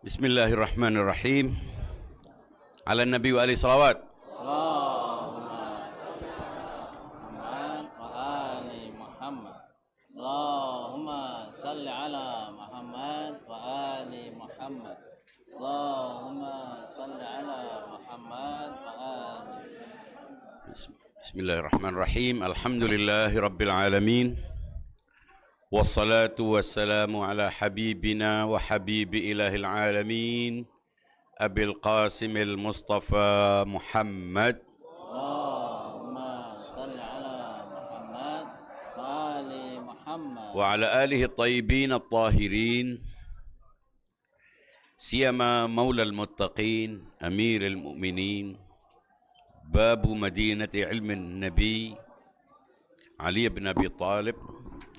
Bismillahirrahmanirrahim. Ala Nabi wa alihi salawat. Allahumma salli ala Muhammad wa ali Muhammad. Allahumma salli ala Muhammad wa ali. Bismillahirrahmanirrahim. Alhamdulillahi rabbil alamin. Wassalatu wassalamu ala habibina wa habibi ilahil alamin Abil Qasimil Mustafa Muhammad Allahumma salli ala Muhammad wa ali Muhammad wa ala alihi at-tayyibin at-tahirin siyama maulal muttaqin amiril mu'minin babu madinati ilmin nabi Ali bin Abi Talib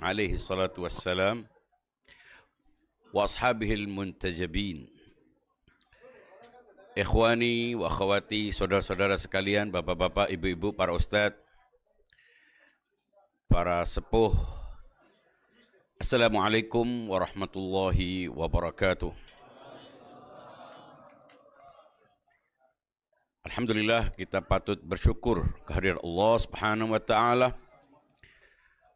alaihi salatu wassalam wa ashabihil muntajabin. Ikhwani wa akhwati, saudara-saudara sekalian, bapak-bapak, ibu-ibu, para ustadz, para sepuh, Assalamualaikum warahmatullahi wabarakatuh. Alhamdulillah, kita patut bersyukur kehadirat Allah Subhanahu wa taala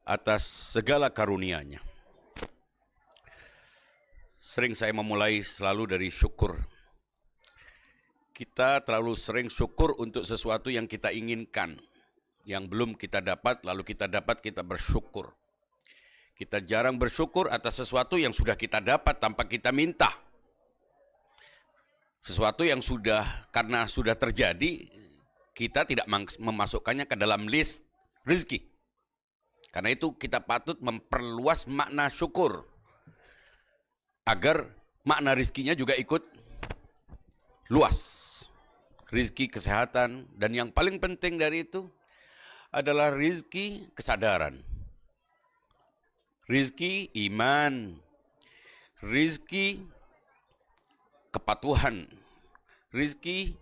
atas segala karunia-Nya. Sering saya memulai selalu dari syukur. Kita terlalu sering syukur untuk sesuatu yang kita inginkan, yang belum kita dapat, lalu kita dapat, kita bersyukur. Kita jarang bersyukur atas sesuatu yang sudah kita dapat tanpa kita minta. Sesuatu yang karena sudah terjadi, kita tidak memasukkannya ke dalam list rezeki. Karena itu kita patut memperluas makna syukur agar makna rizkinya juga ikut luas. Rizki kesehatan, dan yang paling penting dari itu adalah rizki kesadaran. Rizki iman, rizki kepatuhan, rizki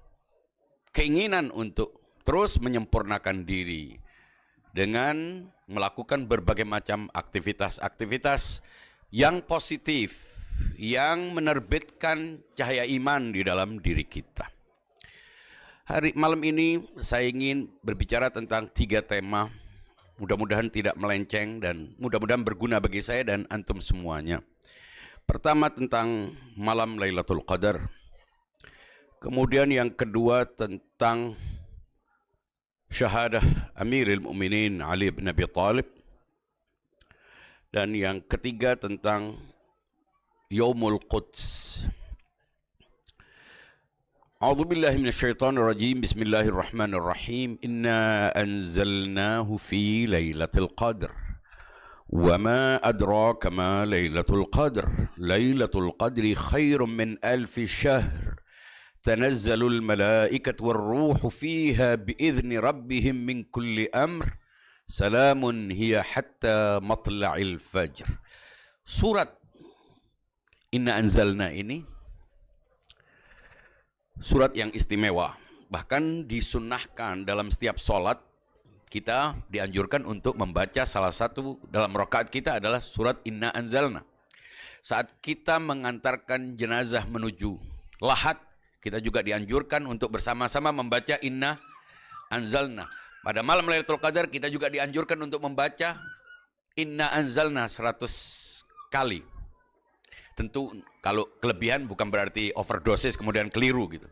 keinginan untuk terus menyempurnakan diri dengan melakukan berbagai macam aktivitas-aktivitas yang positif, yang menerbitkan cahaya iman di dalam diri kita. Malam ini saya ingin berbicara tentang 3 tema, mudah-mudahan tidak melenceng dan mudah-mudahan berguna bagi saya dan antum semuanya. Pertama tentang malam Lailatul Qadar. Kemudian yang kedua tentang syahadah Amiril Mu'minin Ali bin Abi Talib. Dan yang ketiga tentang Yaumul Quds. A'udzu billahi minasyaitonir rajim. Bismillahirrahmanirrahim. Inna anzalnahu fi Lailatul Qadr. Wa ma adraka ma Lailatul Qadr. Lailatul Qadri khairum min alfi syahr. تنزل الملائكة والروح فيها بإذن ربهم من كل أمر سلام هي حتى مطلع الفجر. Surat Inna Anzalna ini surat yang istimewa. Bahkan disunnahkan dalam setiap sholat kita dianjurkan untuk membaca salah satu dalam rakaat kita adalah surat Inna Anzalna. Saat kita mengantarkan jenazah menuju lahat, kita juga dianjurkan untuk bersama-sama membaca Inna Anzalna. Pada malam Lailatul Qadar kita juga dianjurkan untuk membaca Inna Anzalna 100 kali. Tentu kalau kelebihan bukan berarti overdosis kemudian keliru gitu.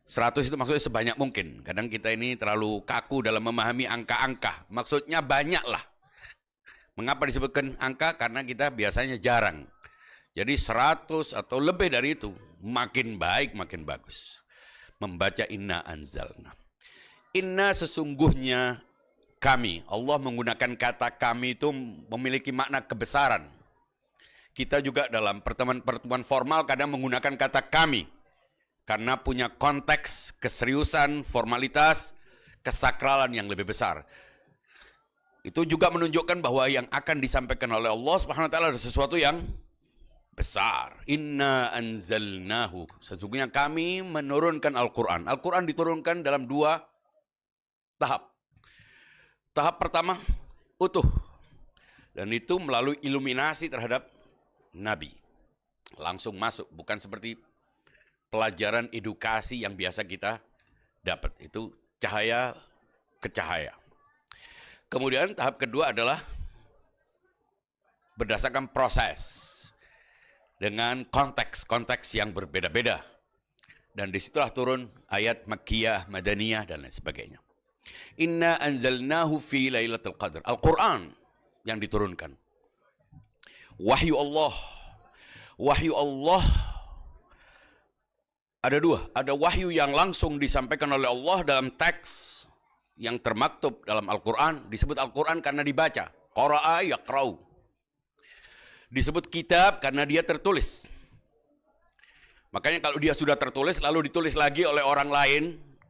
100 itu maksudnya sebanyak mungkin. Kadang kita ini terlalu kaku dalam memahami angka-angka. Maksudnya banyak lah. Mengapa disebutkan angka? Karena kita biasanya jarang. Jadi 100 atau lebih dari itu, makin baik, makin bagus. Membaca Inna Anzalna. Inna sesungguhnya kami. Allah menggunakan kata kami itu memiliki makna kebesaran. Kita juga dalam pertemuan-pertemuan formal kadang menggunakan kata kami. Karena punya konteks, keseriusan, formalitas, kesakralan yang lebih besar. Itu juga menunjukkan bahwa yang akan disampaikan oleh Allah Subhanahu wa taala adalah sesuatu yang besar. Inna anzalnahu. Sesungguhnya kami menurunkan Al-Quran. Al-Quran diturunkan dalam 2 tahap. Tahap pertama, utuh. Dan itu melalui iluminasi terhadap Nabi. Langsung masuk. Bukan seperti pelajaran edukasi yang biasa kita dapat. Itu cahaya ke cahaya. Kemudian tahap kedua adalah berdasarkan proses dengan konteks-konteks yang berbeda-beda. Dan disitulah turun ayat Makkiyah, Madaniyah, dan lain sebagainya. Inna anzalnahu fi lailatul qadar. Al-Quran yang diturunkan. Wahyu Allah. Wahyu Allah ada dua. Ada wahyu yang langsung disampaikan oleh Allah dalam teks yang termaktub dalam Al-Quran. Disebut Al-Quran karena dibaca. Qara'a yaqra'u. Disebut kitab karena dia tertulis. Makanya kalau dia sudah tertulis lalu ditulis lagi oleh orang lain,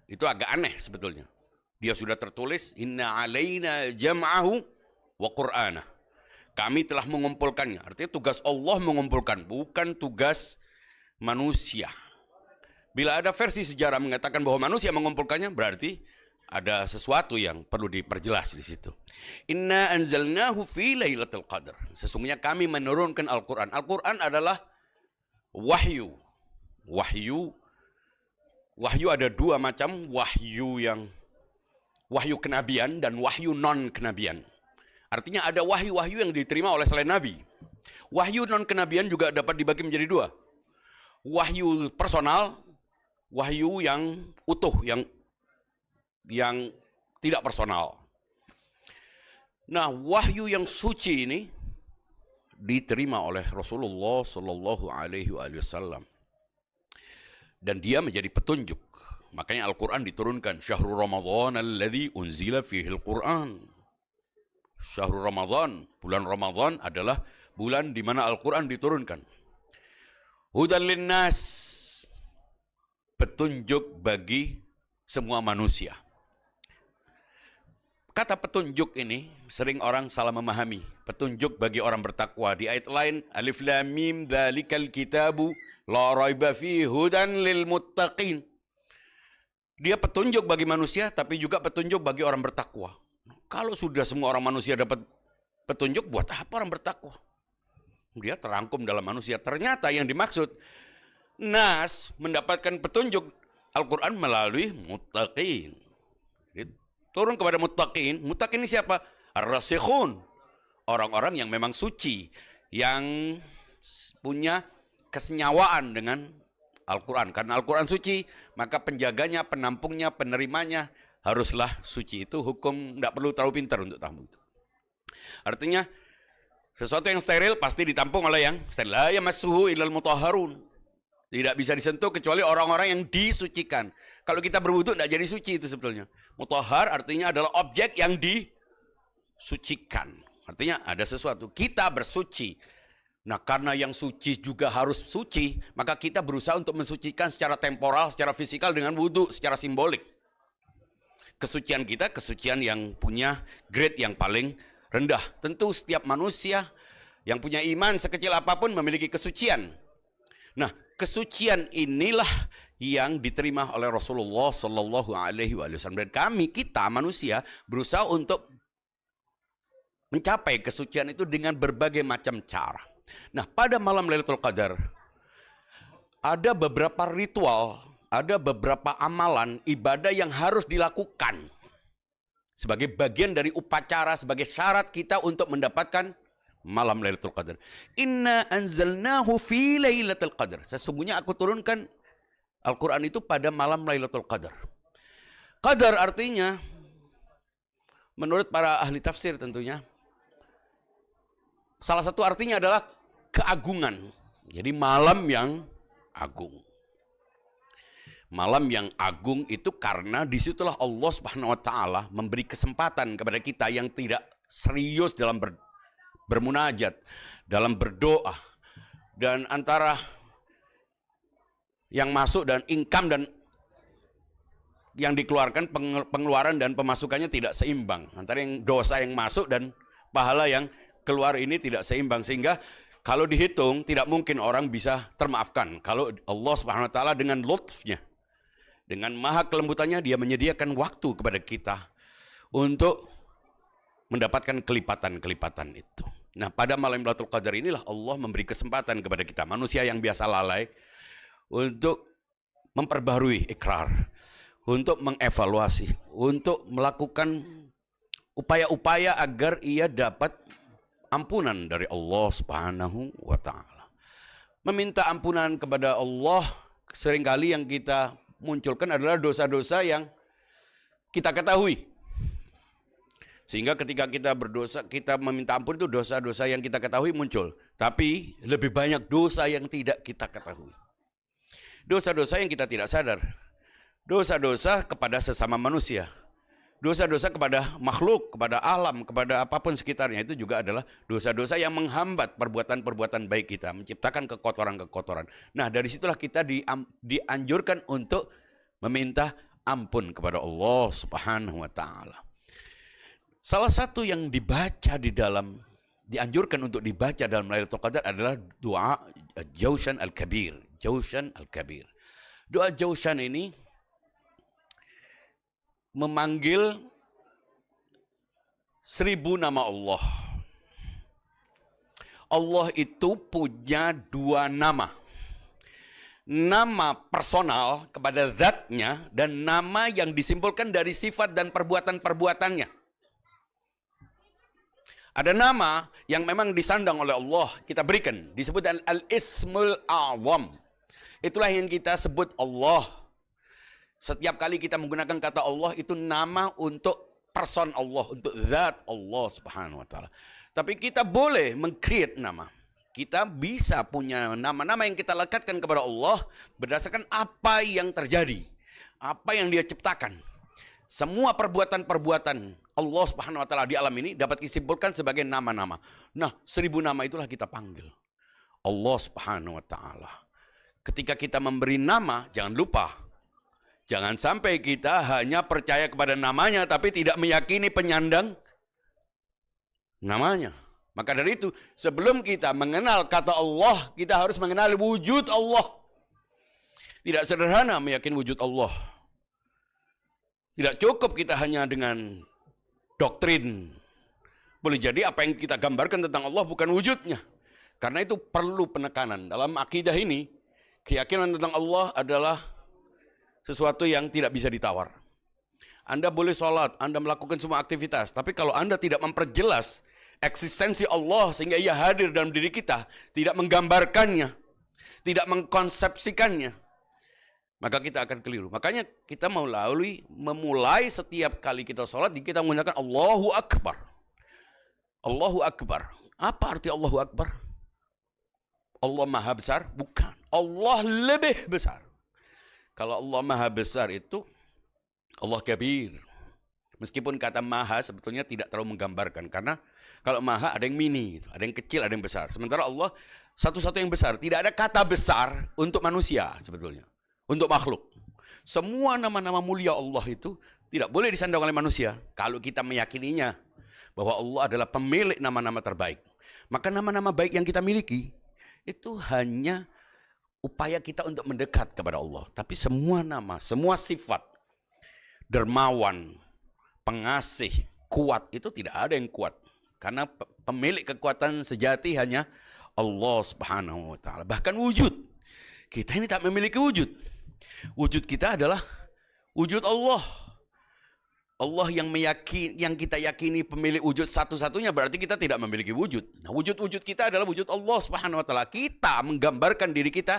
itu agak aneh sebetulnya. Dia sudah tertulis, inna alaina jam'ahu wa qur'ana. Kami telah mengumpulkannya. Artinya tugas Allah mengumpulkan, bukan tugas manusia. Bila ada versi sejarah mengatakan bahwa manusia mengumpulkannya, berarti ada sesuatu yang perlu diperjelas di situ. Inna anzalnahu fi lailatul qadar. Sesungguhnya kami menurunkan Al-Quran. Al-Quran adalah wahyu. Wahyu ada dua macam, wahyu kenabian dan wahyu non kenabian. Artinya ada wahyu-wahyu yang diterima oleh selain Nabi. Wahyu non kenabian juga dapat dibagi menjadi dua. Wahyu personal, wahyu yang utuh, yang tidak personal. Nah, wahyu yang suci ini diterima oleh Rasulullah Shallallahu Alaihi Wasallam. Dan dia menjadi petunjuk. Makanya Al-Quran diturunkan. Syahrul Ramadan alladzi unzila fihil Quran. Syahrul Ramadan, bulan Ramadan adalah bulan di mana Al-Quran diturunkan. Hudan linnas, petunjuk bagi semua manusia. Kata petunjuk ini sering orang salah memahami. Petunjuk bagi orang bertakwa. Di ayat lain, Alif Lam Mim dzalikal kitabu la raiba fihi hudan lil muttaqin. Dia petunjuk bagi manusia, tapi juga petunjuk bagi orang bertakwa. Kalau sudah semua orang manusia dapat petunjuk, buat apa orang bertakwa? Dia terangkum dalam manusia. Ternyata yang dimaksud, nas mendapatkan petunjuk Al-Quran melalui muttaqin. Turun kepada muttaqin. Muttaqin ini siapa? Ar-rasikhun. Orang-orang yang memang suci, yang punya kesenyawaan dengan Al-Quran. Karena Al-Quran suci, maka penjaganya, penampungnya, penerimanya haruslah suci. Itu hukum, tidak perlu terlalu pintar untuk tahu itu. Artinya, sesuatu yang steril pasti ditampung oleh yang steril. La yamassuhu illal mutahharun. Tidak bisa disentuh kecuali orang-orang yang disucikan. Kalau kita berwudu tidak jadi suci itu sebetulnya. Mutahhar artinya adalah objek yang disucikan. Artinya ada sesuatu. Kita bersuci. Nah, karena yang suci juga harus suci, maka kita berusaha untuk mensucikan secara temporal, secara fisikal dengan wudu, secara simbolik. Kesucian kita, kesucian yang punya grade yang paling rendah. Tentu setiap manusia yang punya iman sekecil apapun memiliki kesucian. Nah, kesucian inilah yang diterima oleh Rasulullah Shallallahu Alaihi Wasallam. Dan kita manusia berusaha untuk mencapai kesucian itu dengan berbagai macam cara. Nah, pada malam Lailatul Qadar ada beberapa ritual, ada beberapa amalan ibadah yang harus dilakukan sebagai bagian dari upacara, sebagai syarat kita untuk mendapatkan malam Lailatul Qadar. Inna anzalnahu fi lailatul qadar. Sesungguhnya aku turunkan Al-Quran itu pada malam Lailatul Qadar. Qadar artinya, menurut para ahli tafsir tentunya, salah satu artinya adalah keagungan. Jadi malam yang agung. Malam yang agung itu karena disitulah Allah Subhanahu Wa Taala memberi kesempatan kepada kita yang tidak serius dalam bermunajat, dalam berdoa, dan antara yang masuk dan income dan yang dikeluarkan, pengeluaran dan pemasukannya tidak seimbang. Antara yang dosa yang masuk dan pahala yang keluar ini tidak seimbang, sehingga kalau dihitung tidak mungkin orang bisa termaafkan. Kalau Allah Subhanahu Wa Taala dengan lutfnya, dengan maha kelembutannya, dia menyediakan waktu kepada kita untuk mendapatkan kelipatan-kelipatan itu. Nah, pada malam Lailatul Qadar inilah Allah memberi kesempatan kepada kita, manusia yang biasa lalai, untuk memperbarui ikrar, untuk mengevaluasi, untuk melakukan upaya-upaya agar ia dapat ampunan dari Allah Subhanahu wa taala. Meminta ampunan kepada Allah seringkali yang kita munculkan adalah dosa-dosa yang kita ketahui. Sehingga ketika kita berdosa, kita meminta ampun itu dosa-dosa yang kita ketahui muncul. Tapi lebih banyak dosa yang tidak kita ketahui. Dosa-dosa yang kita tidak sadar. Dosa-dosa kepada sesama manusia. Dosa-dosa kepada makhluk, kepada alam, kepada apapun sekitarnya itu juga adalah dosa-dosa yang menghambat perbuatan-perbuatan baik kita, menciptakan kekotoran-kekotoran. Nah, dari situlah kita dianjurkan untuk meminta ampun kepada Allah Subhanahu wa taala. Salah satu yang dianjurkan untuk dibaca dalam Lailatul Qadar adalah doa Jaushan Al-Kabir. Jaushan Al-Kabir. Doa Jaushan ini memanggil 1000 nama Allah. Allah itu punya 2 nama. Nama personal kepada zatnya dan nama yang disimpulkan dari sifat dan perbuatan-perbuatannya. Ada nama yang memang disandang oleh Allah, kita berikan. Disebut Al-Ismul A'zam. Itulah yang kita sebut Allah. Setiap kali kita menggunakan kata Allah itu nama untuk person Allah, untuk zat Allah Subhanahu wa taala. Tapi kita boleh meng-create nama. Kita bisa punya nama-nama yang kita lekatkan kepada Allah berdasarkan apa yang terjadi, apa yang Dia ciptakan. Semua perbuatan-perbuatan Allah Subhanahu wa taala di alam ini dapat disimpulkan sebagai nama-nama. Nah, 1000 nama itulah kita panggil Allah Subhanahu wa taala. Ketika kita memberi nama, jangan lupa, jangan sampai kita hanya percaya kepada namanya tapi tidak meyakini penyandang namanya. Maka dari itu, sebelum kita mengenal kata Allah, kita harus mengenal wujud Allah. Tidak sederhana meyakini wujud Allah. Tidak cukup kita hanya dengan doktrin. Boleh jadi apa yang kita gambarkan tentang Allah bukan wujudnya. Karena itu perlu penekanan. Dalam akidah ini, keyakinan tentang Allah adalah sesuatu yang tidak bisa ditawar. Anda boleh sholat, Anda melakukan semua aktivitas. Tapi kalau Anda tidak memperjelas eksistensi Allah sehingga ia hadir dalam diri kita, tidak menggambarkannya, tidak mengkonsepsikannya, maka kita akan keliru. Makanya kita memulai setiap kali kita sholat, kita menggunakan Allahu Akbar. Allahu Akbar. Apa arti Allahu Akbar? Allah Maha Besar? Bukan. Allah lebih besar. Kalau Allah Maha Besar itu Allah Kabir. Meskipun kata Maha sebetulnya tidak terlalu menggambarkan. Karena kalau Maha ada yang mini, ada yang kecil, ada yang besar. Sementara Allah satu-satu yang besar. Tidak ada kata besar untuk manusia sebetulnya. Untuk makhluk. Semua nama-nama mulia Allah itu tidak boleh disandang oleh manusia. Kalau kita meyakininya bahwa Allah adalah pemilik nama-nama terbaik. Maka nama-nama baik yang kita miliki itu hanya upaya kita untuk mendekat kepada Allah. Tapi semua nama, semua sifat, dermawan, pengasih, kuat, itu tidak ada yang kuat. Karena pemilik kekuatan sejati hanya Allah Subhanahu wa taala. Bahkan wujud. Kita ini tak memiliki wujud. Wujud kita adalah wujud Allah. Allah yang kita yakini pemilik wujud satu-satunya, berarti kita tidak memiliki wujud. Nah, wujud-wujud kita adalah wujud Allah Subhanahu wa taala. Kita menggambarkan diri kita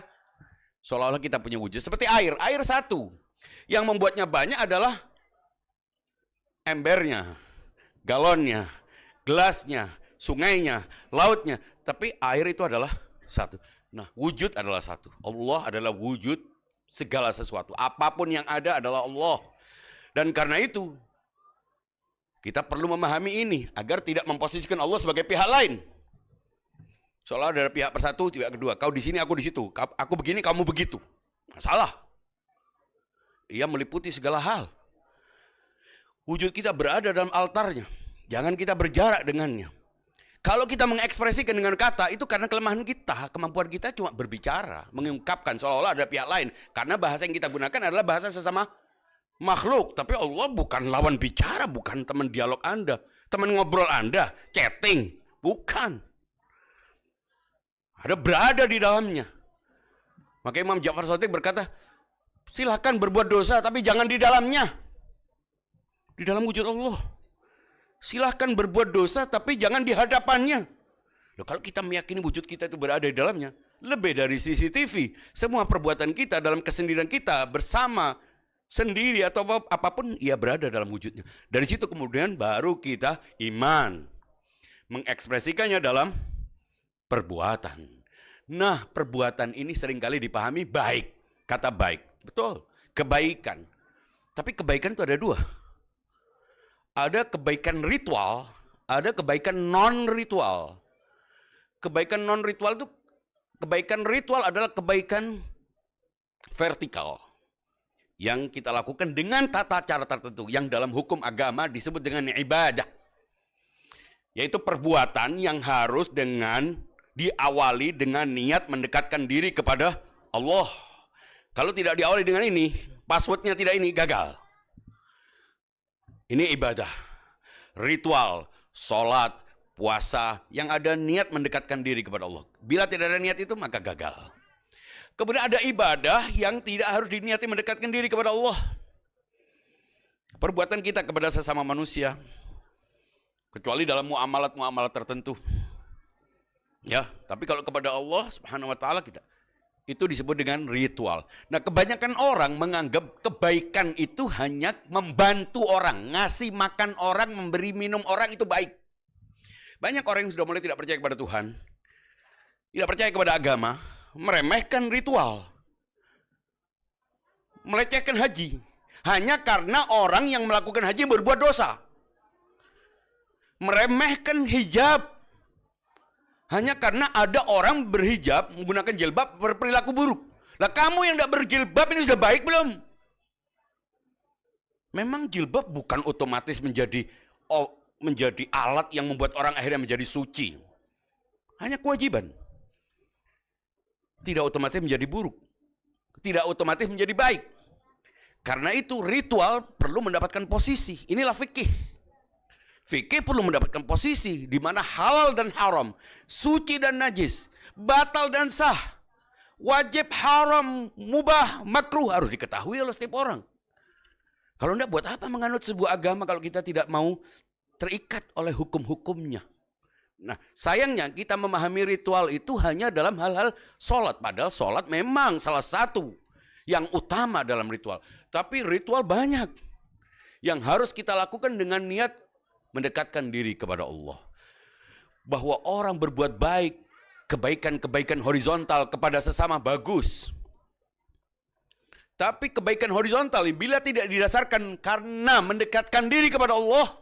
seolah-olah kita punya wujud. Seperti air. Air satu. Yang membuatnya banyak adalah embernya, galonnya, gelasnya, sungainya, lautnya. Tapi air itu adalah satu. Nah, wujud adalah satu. Allah adalah wujud segala sesuatu. Apapun yang ada adalah Allah. Dan karena itu, kita perlu memahami ini agar tidak memposisikan Allah sebagai pihak lain. Seolah dari pihak persatu, pihak kedua. Kau di sini, aku di situ. Aku begini, kamu begitu. Salah. Ia meliputi segala hal. Wujud kita berada dalam altarnya. Jangan kita berjarak dengannya. Kalau kita mengekspresikan dengan kata, itu karena kelemahan kita. Kemampuan kita cuma berbicara, mengungkapkan seolah-olah ada pihak lain. Karena bahasa yang kita gunakan adalah bahasa sesama makhluk. Tapi Allah bukan lawan bicara, bukan teman dialog Anda. Teman ngobrol Anda, chatting. Bukan. Ada berada di dalamnya. Maka Imam Ja'far Shadiq berkata, Silahkan berbuat dosa, tapi jangan di dalamnya. Di dalam wujud Allah. Silahkan berbuat dosa, tapi jangan di hadapannya. Loh, kalau kita meyakini wujud kita itu berada di dalamnya, lebih dari CCTV, semua perbuatan kita dalam kesendirian kita bersama, sendiri atau apapun, ia berada dalam wujudnya. Dari situ kemudian baru kita iman. Mengekspresikannya dalam perbuatan. Nah, perbuatan ini seringkali dipahami baik. Kata baik. Betul, kebaikan. Tapi kebaikan itu ada dua. Ada kebaikan ritual, ada kebaikan non-ritual. Kebaikan non-ritual itu, kebaikan ritual adalah kebaikan vertikal. Yang kita lakukan dengan tata cara tertentu. Yang dalam hukum agama disebut dengan ibadah. Yaitu perbuatan yang harus diawali dengan niat mendekatkan diri kepada Allah. Kalau tidak diawali dengan ini, passwordnya tidak ini, gagal. Ini ibadah, ritual, sholat, puasa, yang ada niat mendekatkan diri kepada Allah. Bila tidak ada niat itu, maka gagal. Kemudian ada ibadah yang tidak harus diniati mendekatkan diri kepada Allah. Perbuatan kita kepada sesama manusia, kecuali dalam muamalat-muamalat tertentu. Ya, tapi kalau kepada Allah Subhanahu wa taala kita, itu disebut dengan ritual. Nah, kebanyakan orang menganggap kebaikan itu hanya membantu orang, ngasih makan orang, memberi minum orang itu baik. Banyak orang yang sudah mulai tidak percaya kepada Tuhan, tidak percaya kepada agama, meremehkan ritual, melecehkan haji, hanya karena orang yang melakukan haji berbuat dosa. Meremehkan hijab, hanya karena ada orang berhijab, menggunakan jilbab, berperilaku buruk. Lah kamu yang tidak berjilbab ini sudah baik belum? Memang jilbab bukan otomatis menjadi alat yang membuat orang akhirnya menjadi suci. Hanya kewajiban. Tidak otomatis menjadi buruk. Tidak otomatis menjadi baik. Karena itu ritual perlu mendapatkan posisi. Inilah fikih. Fikih perlu mendapatkan posisi di mana halal dan haram, suci dan najis, batal dan sah, wajib, haram, mubah, makruh harus diketahui oleh setiap orang. Kalau tidak, buat apa menganut sebuah agama kalau kita tidak mau terikat oleh hukum-hukumnya? Nah, sayangnya kita memahami ritual itu hanya dalam hal-hal sholat. Padahal sholat memang salah satu yang utama dalam ritual. Tapi ritual banyak yang harus kita lakukan dengan niat mendekatkan diri kepada Allah. Bahwa orang berbuat baik, kebaikan-kebaikan horizontal kepada sesama bagus. Tapi kebaikan horizontal bila tidak didasarkan karena mendekatkan diri kepada Allah,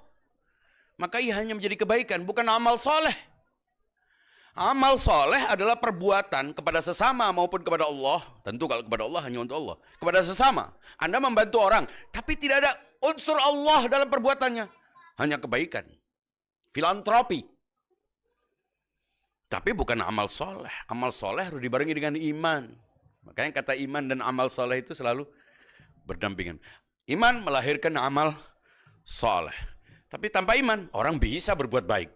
maka ia hanya menjadi kebaikan, bukan amal soleh. Amal soleh adalah perbuatan kepada sesama maupun kepada Allah. Tentu kalau kepada Allah hanya untuk Allah. Kepada sesama. Anda membantu orang, tapi tidak ada unsur Allah dalam perbuatannya. Hanya kebaikan. Filantropi. Tapi bukan amal soleh. Amal soleh harus dibarengi dengan iman. Makanya kata iman dan amal soleh itu selalu berdampingan. Iman melahirkan amal soleh. Tapi tanpa iman, orang bisa berbuat baik.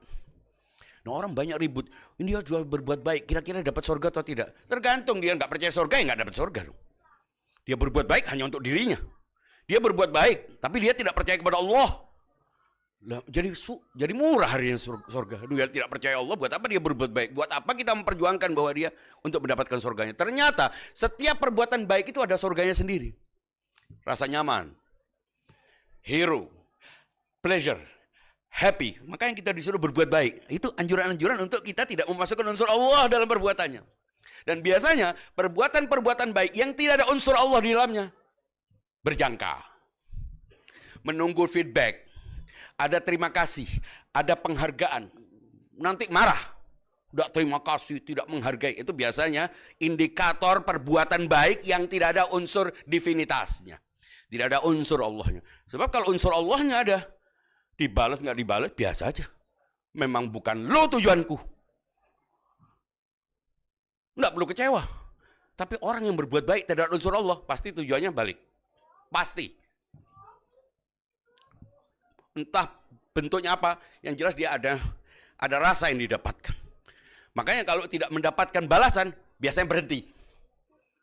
Nah, orang banyak ribut. Ini dia jual berbuat baik. Kira-kira dapat surga atau tidak? Tergantung, dia nggak percaya surga, ya nggak dapat surga. Dia berbuat baik hanya untuk dirinya. Dia berbuat baik, tapi dia tidak percaya kepada Allah. Lah, jadi murah harinya surga. Dia tidak percaya Allah, buat apa dia berbuat baik? Buat apa kita memperjuangkan bahwa dia untuk mendapatkan surganya? Ternyata setiap perbuatan baik itu ada surganya sendiri. Rasa nyaman, hero, pleasure, happy. Makanya kita disuruh berbuat baik. Itu anjuran-anjuran untuk kita tidak memasukkan unsur Allah dalam perbuatannya. Dan biasanya perbuatan-perbuatan baik yang tidak ada unsur Allah di dalamnya berjangka, menunggu feedback. Ada terima kasih, ada penghargaan. Nanti marah. Tidak terima kasih, tidak menghargai. Itu biasanya indikator perbuatan baik yang tidak ada unsur divinitasnya. Tidak ada unsur Allahnya. Sebab kalau unsur Allahnya ada, dibalas nggak dibalas, biasa aja. Memang bukan lo tujuanku. Nggak perlu kecewa. Tapi orang yang berbuat baik tidak ada unsur Allah, pasti tujuannya balik. Pasti. Entah bentuknya apa, yang jelas dia ada rasa yang didapatkan. Makanya kalau tidak mendapatkan balasan, biasanya berhenti.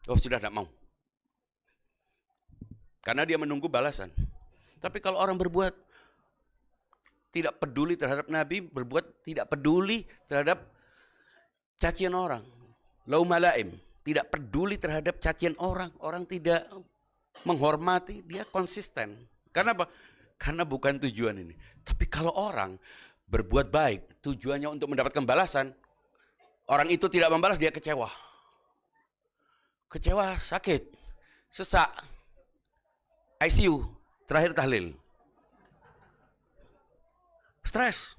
Oh, sudah tidak mau. karena dia menunggu balasan. Tapi kalau orang berbuat tidak peduli terhadap Nabi, berbuat tidak peduli terhadap cacian orang, laumalaim, tidak peduli terhadap cacian orang, orang tidak menghormati, dia konsisten. Karena apa? Karena bukan tujuan ini. Tapi kalau orang berbuat baik, tujuannya untuk mendapatkan balasan, orang itu tidak membalas, dia kecewa. Kecewa, sakit, sesak, ICU, terakhir tahlil. Stres.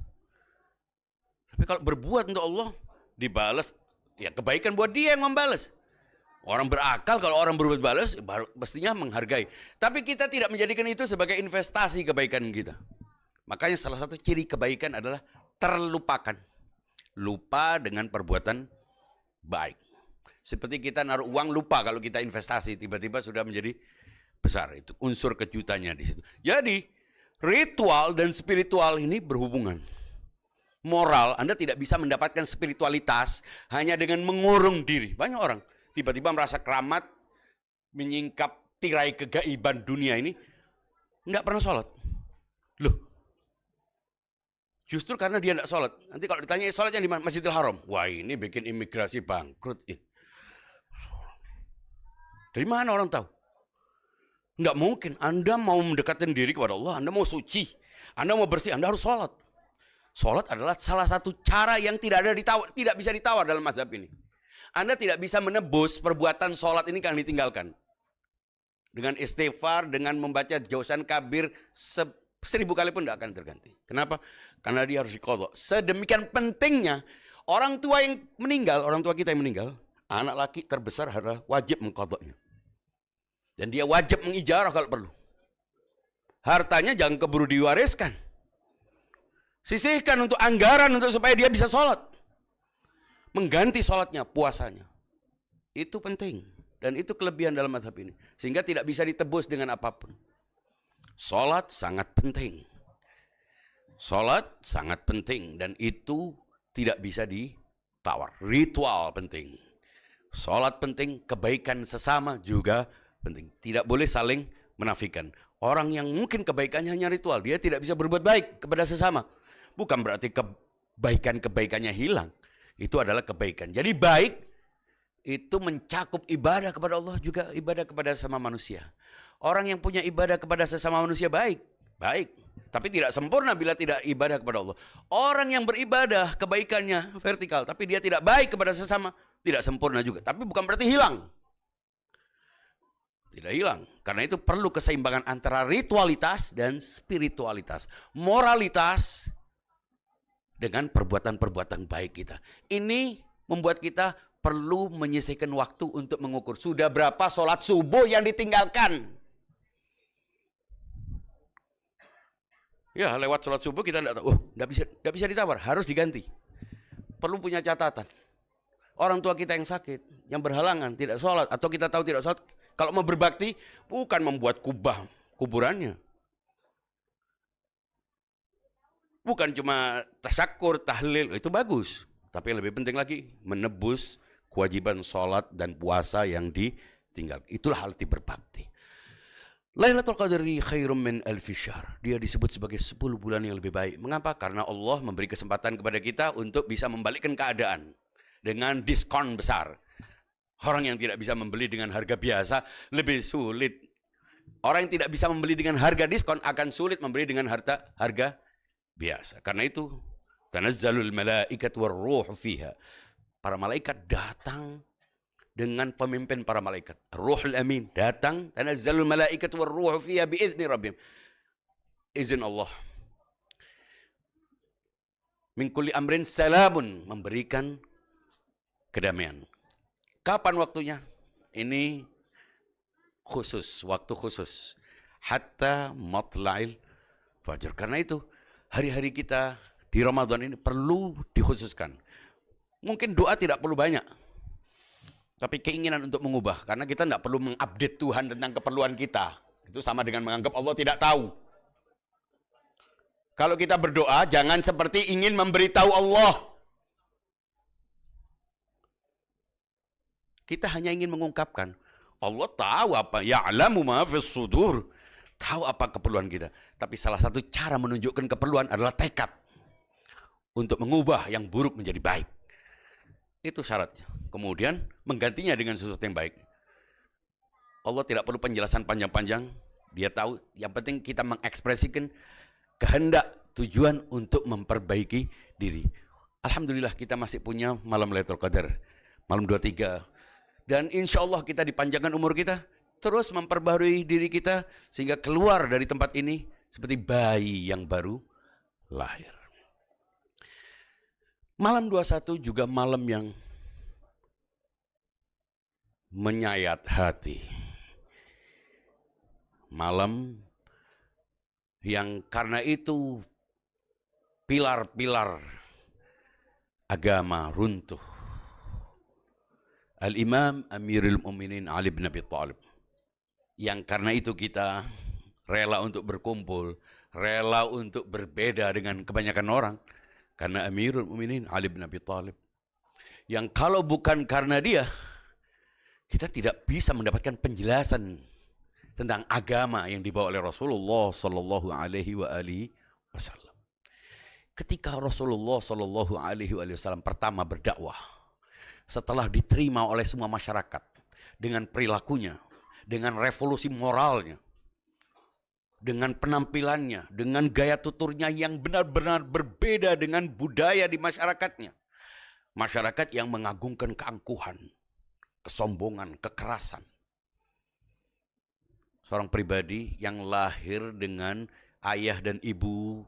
Tapi kalau berbuat untuk Allah, dibalas, ya kebaikan buat dia yang membalas. Orang berakal kalau orang berbuat balas, pastinya menghargai. Tapi kita tidak menjadikan itu sebagai investasi kebaikan kita. Makanya salah satu ciri kebaikan adalah terlupakan. Lupa dengan perbuatan baik. Seperti kita naruh uang, lupa kalau kita investasi, tiba-tiba sudah menjadi besar. Itu unsur kejutannya di situ. Jadi ritual dan spiritual ini berhubungan. Moral, Anda tidak bisa mendapatkan spiritualitas hanya dengan mengurung diri. Banyak orang tiba-tiba merasa keramat, menyingkap tirai kegaiban dunia ini, tidak pernah sholat. Loh, justru karena dia tidak sholat. Nanti kalau ditanya sholatnya di Masjidil Haram, wah ini bikin imigrasi bangkrut. Dari mana orang tahu? Tidak mungkin. Anda mau mendekatkan diri kepada Allah, Anda mau suci, Anda mau bersih, Anda harus sholat. Sholat adalah salah satu cara yang tidak bisa ditawar dalam mazhab ini. Anda tidak bisa menebus perbuatan sholat ini yang ditinggalkan. Dengan istighfar, dengan membaca jausan kabir 1000 kali pun tidak akan terganti. Kenapa? Karena dia harus diqadha. Sedemikian pentingnya orang tua yang meninggal, orang tua kita yang meninggal, anak laki terbesar adalah wajib mengqadhanya. Dan dia wajib mengijarah kalau perlu. Hartanya jangan keburu diwariskan. Sisihkan untuk anggaran untuk supaya dia bisa sholat. Mengganti sholatnya, puasanya. Itu penting. Dan itu kelebihan dalam mazhab ini. Sehingga tidak bisa ditebus dengan apapun. Sholat sangat penting. Sholat sangat penting. Dan itu tidak bisa ditawar. Ritual penting. Sholat penting, kebaikan sesama juga penting. Tidak boleh saling menafikan. Orang yang mungkin kebaikannya hanya ritual, dia tidak bisa berbuat baik kepada sesama. Bukan berarti kebaikannya hilang. Itu adalah kebaikan. Jadi baik itu mencakup ibadah kepada Allah, juga ibadah kepada sesama manusia. Orang yang punya ibadah kepada sesama manusia baik. Tapi tidak sempurna bila tidak ibadah kepada Allah. Orang yang beribadah kebaikannya vertikal, tapi dia tidak baik kepada sesama, tidak sempurna juga. Tapi bukan berarti hilang. Tidak hilang. Karena itu perlu keseimbangan antara ritualitas dan spiritualitas. Moralitas dengan perbuatan-perbuatan baik kita. Ini membuat kita perlu menyisihkan waktu untuk mengukur. Sudah berapa sholat subuh yang ditinggalkan? Ya, lewat sholat subuh kita tidak tahu. Tidak bisa ditawar, harus diganti. Perlu punya catatan. Orang tua kita yang sakit, yang berhalangan, tidak sholat, atau kita tahu tidak sholat, kalau mau berbakti, bukan membuat kubah kuburannya. Bukan cuma tasyakur, tahlil, itu bagus. Tapi yang lebih penting lagi, menebus kewajiban sholat dan puasa yang ditinggal. Itulah arti berbakti. Lailatul Qadri khairum min alfi syahr. Dia disebut sebagai 10 bulan yang lebih baik. Mengapa? Karena Allah memberi kesempatan kepada kita untuk bisa membalikkan keadaan dengan diskon besar. Orang yang tidak bisa membeli dengan harga biasa lebih sulit. Orang yang tidak bisa membeli dengan harga diskon akan sulit membeli dengan harga biasa. Karena itu tanazzalul malaikat warruh fiha. Para malaikat datang dengan pemimpin para malaikat. Ruhul Amin datang, tanazzalul malaikat warruh fiha biizni rabbihim. Izin Allah. Min kulli amrin salamun, memberikan kedamaian. Kapan waktunya? Ini khusus, waktu khusus. Hatta matla'il fajar. Karena itu hari-hari kita di Ramadan ini perlu dikhususkan. Mungkin doa tidak perlu banyak. Tapi keinginan untuk mengubah. Karena kita tidak perlu mengupdate Tuhan tentang keperluan kita. Itu sama dengan menganggap Allah tidak tahu. Kalau kita berdoa, jangan seperti ingin memberitahu Allah. Kita hanya ingin mengungkapkan, Allah tahu apa, ya'lamu ma fis sudur. Tahu apa keperluan kita. Tapi salah satu cara menunjukkan keperluan adalah tekad untuk mengubah yang buruk menjadi baik. Itu syaratnya. Kemudian menggantinya dengan sesuatu yang baik. Allah tidak perlu penjelasan panjang-panjang. Dia tahu, yang penting kita mengekspresikan kehendak, tujuan untuk memperbaiki diri. Alhamdulillah kita masih punya malam Lailatul Qadar, malam 23. Dan insya Allah kita dipanjangkan umur kita, terus memperbarui diri kita, sehingga keluar dari tempat ini seperti bayi yang baru lahir. Malam 21 juga malam yang menyayat hati. Malam yang karena itu pilar-pilar agama runtuh. Al-Imam Amirul Mukminin Ali bin Abi Thalib. Yang karena itu kita rela untuk berkumpul, rela untuk berbeda dengan kebanyakan orang. Karena Amirul Mukminin Ali bin Abi Thalib. Yang kalau bukan karena dia, kita tidak bisa mendapatkan penjelasan tentang agama yang dibawa oleh Rasulullah Sallallahu Alaihi Wasallam. Ketika Rasulullah Sallallahu Alaihi Wasallam pertama berdakwah, setelah diterima oleh semua masyarakat dengan perilakunya, dengan revolusi moralnya, dengan penampilannya, dengan gaya tuturnya yang benar-benar berbeda dengan budaya di masyarakatnya. Masyarakat yang mengagungkan keangkuhan, kesombongan, kekerasan. Seorang pribadi yang lahir dengan ayah dan ibu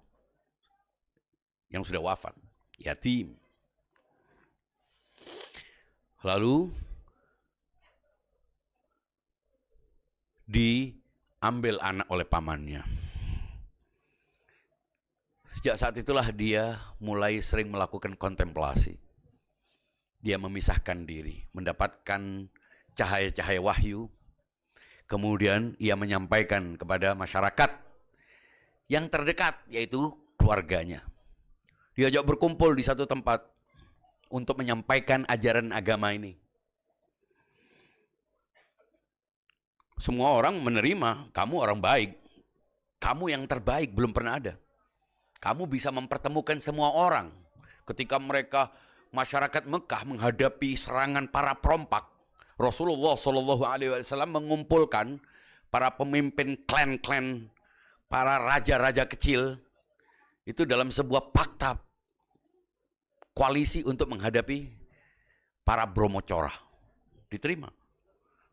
yang sudah wafat, yatim. Lalu diambil anak oleh pamannya. Sejak saat itulah dia mulai sering melakukan kontemplasi. Dia memisahkan diri, mendapatkan cahaya-cahaya wahyu. Kemudian ia menyampaikan kepada masyarakat yang terdekat, yaitu keluarganya. Diajak berkumpul di satu tempat untuk menyampaikan ajaran agama ini. Semua orang menerima, kamu orang baik. Kamu yang terbaik, belum pernah ada. Kamu bisa mempertemukan semua orang. Ketika mereka, masyarakat Mekah menghadapi serangan para perompak, Rasulullah Shallallahu Alaihi Wasallam mengumpulkan para pemimpin klan-klan, para raja-raja kecil, itu dalam sebuah fakta koalisi untuk menghadapi para Brahmacora. Diterima.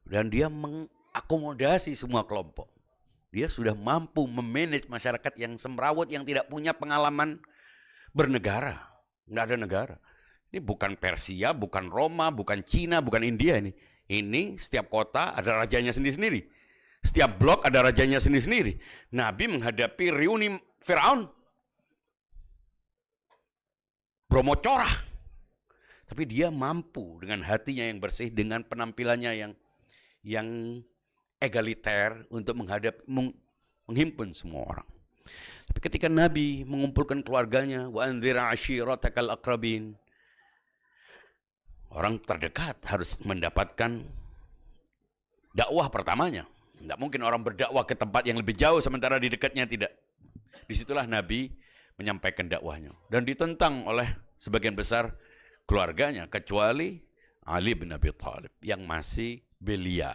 Dan dia mengakomodasi semua kelompok. Dia sudah mampu memanage masyarakat yang semrawut, yang tidak punya pengalaman bernegara. Nggak ada negara. Ini bukan Persia, bukan Roma, bukan Cina, bukan India ini. Ini setiap kota ada rajanya sendiri-sendiri. Setiap blok ada rajanya sendiri-sendiri. Nabi menghadapi reuni Firaun, Brahmacora. Tapi dia mampu dengan hatinya yang bersih, dengan penampilannya yang egaliter untuk menghimpun semua orang. Tapi ketika Nabi mengumpulkan keluarganya, wa anzir ashiratakal aqrabin, orang terdekat harus mendapatkan dakwah pertamanya. Tidak mungkin orang berdakwah ke tempat yang lebih jauh sementara di dekatnya tidak. Disitulah Nabi menyampaikan dakwahnya. Dan ditentang oleh sebagian besar keluarganya, kecuali Ali bin Abi Thalib yang masih belia.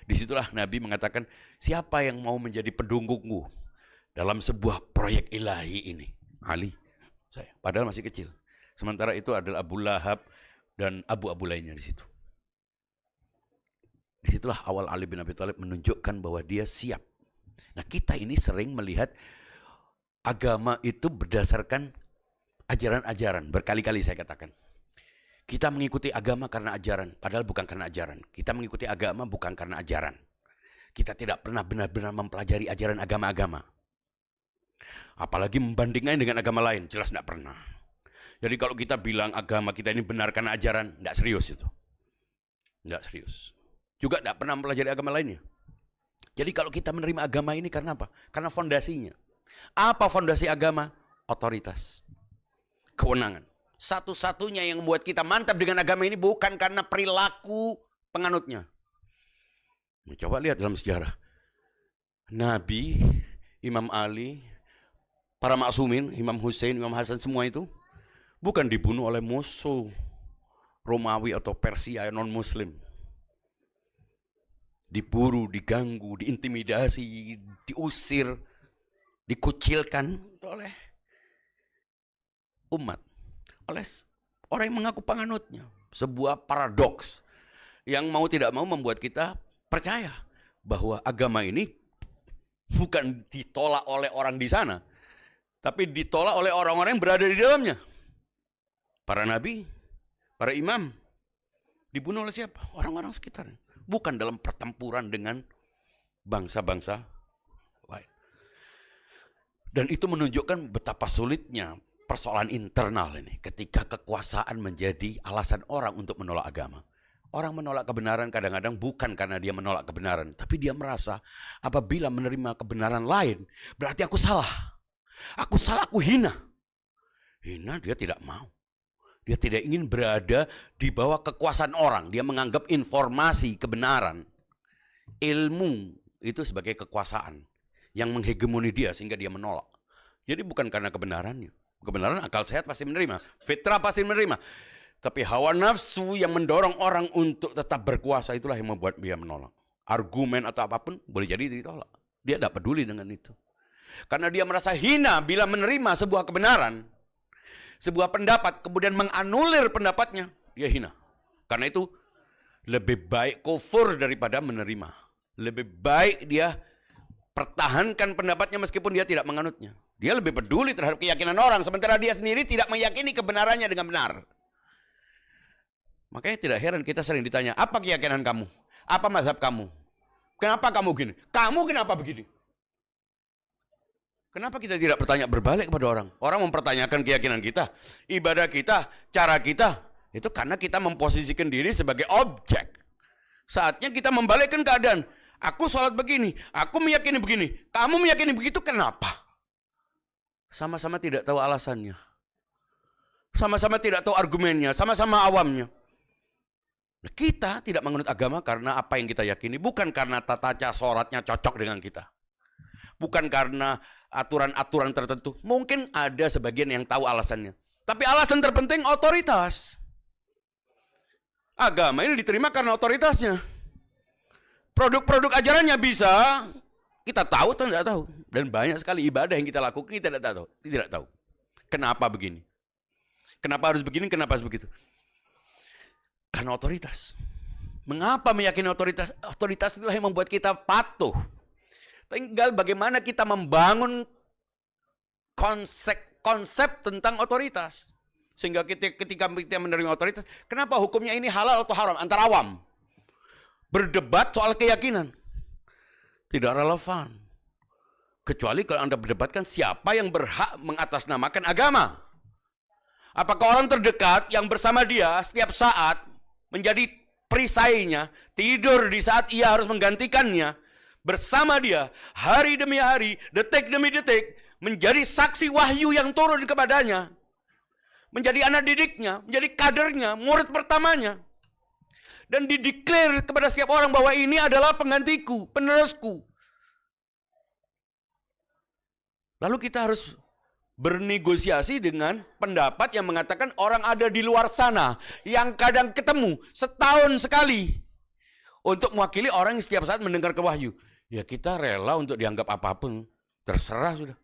Disitulah Nabi mengatakan, siapa yang mau menjadi pendukungku dalam sebuah proyek ilahi ini? Ali, saya. Padahal masih kecil. Sementara itu adalah Abu Lahab dan abu-abu lainnya di situ. Disitulah awal Ali bin Abi Thalib menunjukkan bahwa dia siap. Nah, kita ini sering melihat agama itu berdasarkan ajaran-ajaran. Berkali-kali saya katakan. Kita mengikuti agama karena ajaran, padahal bukan karena ajaran. Kita mengikuti agama bukan karena ajaran. Kita tidak pernah benar-benar mempelajari ajaran agama-agama. Apalagi membandingkan dengan agama lain, jelas tidak pernah. Jadi kalau kita bilang agama kita ini benar karena ajaran, tidak serius itu. Tidak serius. Juga tidak pernah mempelajari agama lainnya. Jadi kalau kita menerima agama ini karena apa? Karena fondasinya. Apa fondasi agama? Otoritas. Kewenangan. Satu-satunya yang membuat kita mantap dengan agama ini bukan karena perilaku penganutnya. Coba lihat dalam sejarah. Nabi, Imam Ali, para maksumin, Imam Hussein, Imam Hasan, semua itu bukan dibunuh oleh musuh Romawi atau Persia non-Muslim. Diburu, diganggu, diintimidasi, diusir, dikucilkan oleh umat, oleh orang yang mengaku penganutnya. Sebuah paradoks yang mau tidak mau membuat kita percaya bahwa agama ini bukan ditolak oleh orang di sana, tapi ditolak oleh orang-orang yang berada di dalamnya. Para nabi, para imam, dibunuh oleh siapa? Orang-orang sekitar. Bukan dalam pertempuran dengan bangsa-bangsa lain. Dan itu menunjukkan betapa sulitnya persoalan internal ini. Ketika kekuasaan menjadi alasan orang untuk menolak agama. Orang menolak kebenaran kadang-kadang bukan karena dia menolak kebenaran. Tapi dia merasa apabila menerima kebenaran lain, berarti aku salah. Aku salah, aku hina. Hina dia tidak mau. Dia tidak ingin berada di bawah kekuasaan orang. Dia menganggap informasi, kebenaran, ilmu itu sebagai kekuasaan yang menghegemoni dia sehingga dia menolak. Jadi bukan karena kebenarannya. Kebenaran akal sehat pasti menerima. Fitrah pasti menerima. Tapi hawa nafsu yang mendorong orang untuk tetap berkuasa itulah yang membuat dia menolak. Argumen atau apapun boleh jadi ditolak. Dia tidak peduli dengan itu. Karena dia merasa hina bila menerima sebuah kebenaran. Sebuah pendapat, kemudian menganulir pendapatnya, dia hina. Karena itu, lebih baik kufur daripada menerima. Lebih baik dia pertahankan pendapatnya meskipun dia tidak menganutnya. Dia lebih peduli terhadap keyakinan orang, sementara dia sendiri tidak meyakini kebenarannya dengan benar. Makanya tidak heran kita sering ditanya, apa keyakinan kamu? Apa mazhab kamu? Kenapa kamu gini? Kamu kenapa begini? Kenapa kita tidak bertanya berbalik kepada orang? Orang mempertanyakan keyakinan kita, ibadah kita, cara kita. Itu karena kita memposisikan diri sebagai objek. Saatnya kita membalikkan keadaan. Aku sholat begini, aku meyakini begini, kamu meyakini begitu, kenapa? Sama-sama tidak tahu alasannya. Sama-sama tidak tahu argumennya, sama-sama awamnya. Kita tidak menganut agama karena apa yang kita yakini, bukan karena tata cara sholatnya cocok dengan kita. Bukan karena aturan-aturan tertentu. Mungkin ada sebagian yang tahu alasannya. Tapi alasan terpenting otoritas. Agama ini diterima karena otoritasnya. Produk-produk ajarannya bisa kita tahu atau tidak tahu. Dan banyak sekali ibadah yang kita lakukan kita tidak tahu. Kenapa begini? Kenapa harus begini? Kenapa harus begitu? Karena otoritas. Mengapa meyakini otoritas? Otoritas itulah yang membuat kita patuh. Tinggal bagaimana kita membangun konsep tentang otoritas. Sehingga ketika kita menerima otoritas, kenapa hukumnya ini halal atau haram? Antara awam. Berdebat soal keyakinan. Tidak relevan. Kecuali kalau Anda berdebatkan siapa yang berhak mengatasnamakan agama. Apakah orang terdekat yang bersama dia setiap saat menjadi perisainya, tidur di saat ia harus menggantikannya, bersama dia, hari demi hari, detik demi detik, menjadi saksi wahyu yang turun kepadanya. Menjadi anak didiknya, menjadi kadernya, murid pertamanya. Dan dideklar kepada setiap orang bahwa ini adalah penggantiku, penerusku. Lalu kita harus bernegosiasi dengan pendapat yang mengatakan orang ada di luar sana, yang kadang ketemu setahun sekali, untuk mewakili orang yang setiap saat mendengar wahyu. Ya kita rela untuk dianggap apapun, terserah sudah.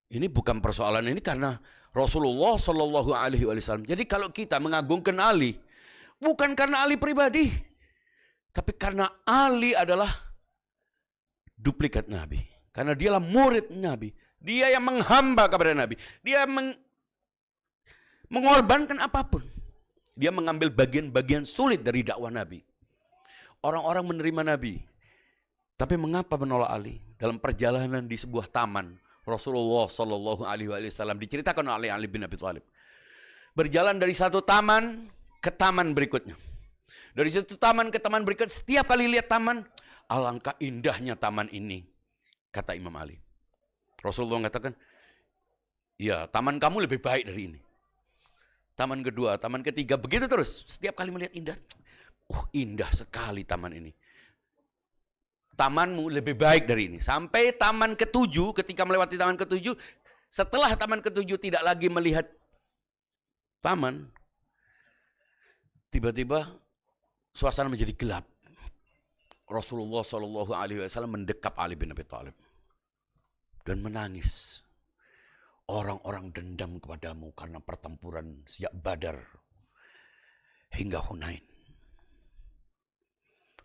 Ini bukan persoalan ini karena Rasulullah Shallallahu Alaihi Wasallam. Jadi kalau kita mengagungkan Ali, bukan karena Ali pribadi, tapi karena Ali adalah duplikat Nabi. Karena dialah murid Nabi, dia yang menghamba kepada Nabi, dia mengorbankan apapun. Dia mengambil bagian-bagian sulit dari dakwah Nabi. Orang-orang menerima Nabi. Tapi mengapa menolak Ali? Dalam perjalanan di sebuah taman, Rasulullah Shallallahu Alaihi Wasallam diceritakan oleh Ali bin Abi Thalib. Berjalan dari satu taman ke taman berikutnya. Dari satu taman ke taman berikutnya, setiap kali lihat taman, alangkah indahnya taman ini, kata Imam Ali. Rasulullah mengatakan, ya taman kamu lebih baik dari ini. Taman kedua, taman ketiga, begitu terus. Setiap kali melihat indah, indah sekali taman ini. tamanmu lebih baik dari ini. Sampai taman ketujuh, ketika melewati taman ketujuh, setelah taman ketujuh tidak lagi melihat taman, tiba-tiba suasana menjadi gelap. Rasulullah Shallallahu Alaihi Wasallam mendekap Ali bin Abi Thalib dan menangis. Orang-orang dendam kepadamu karena pertempuran sejak Badar hingga Hunain.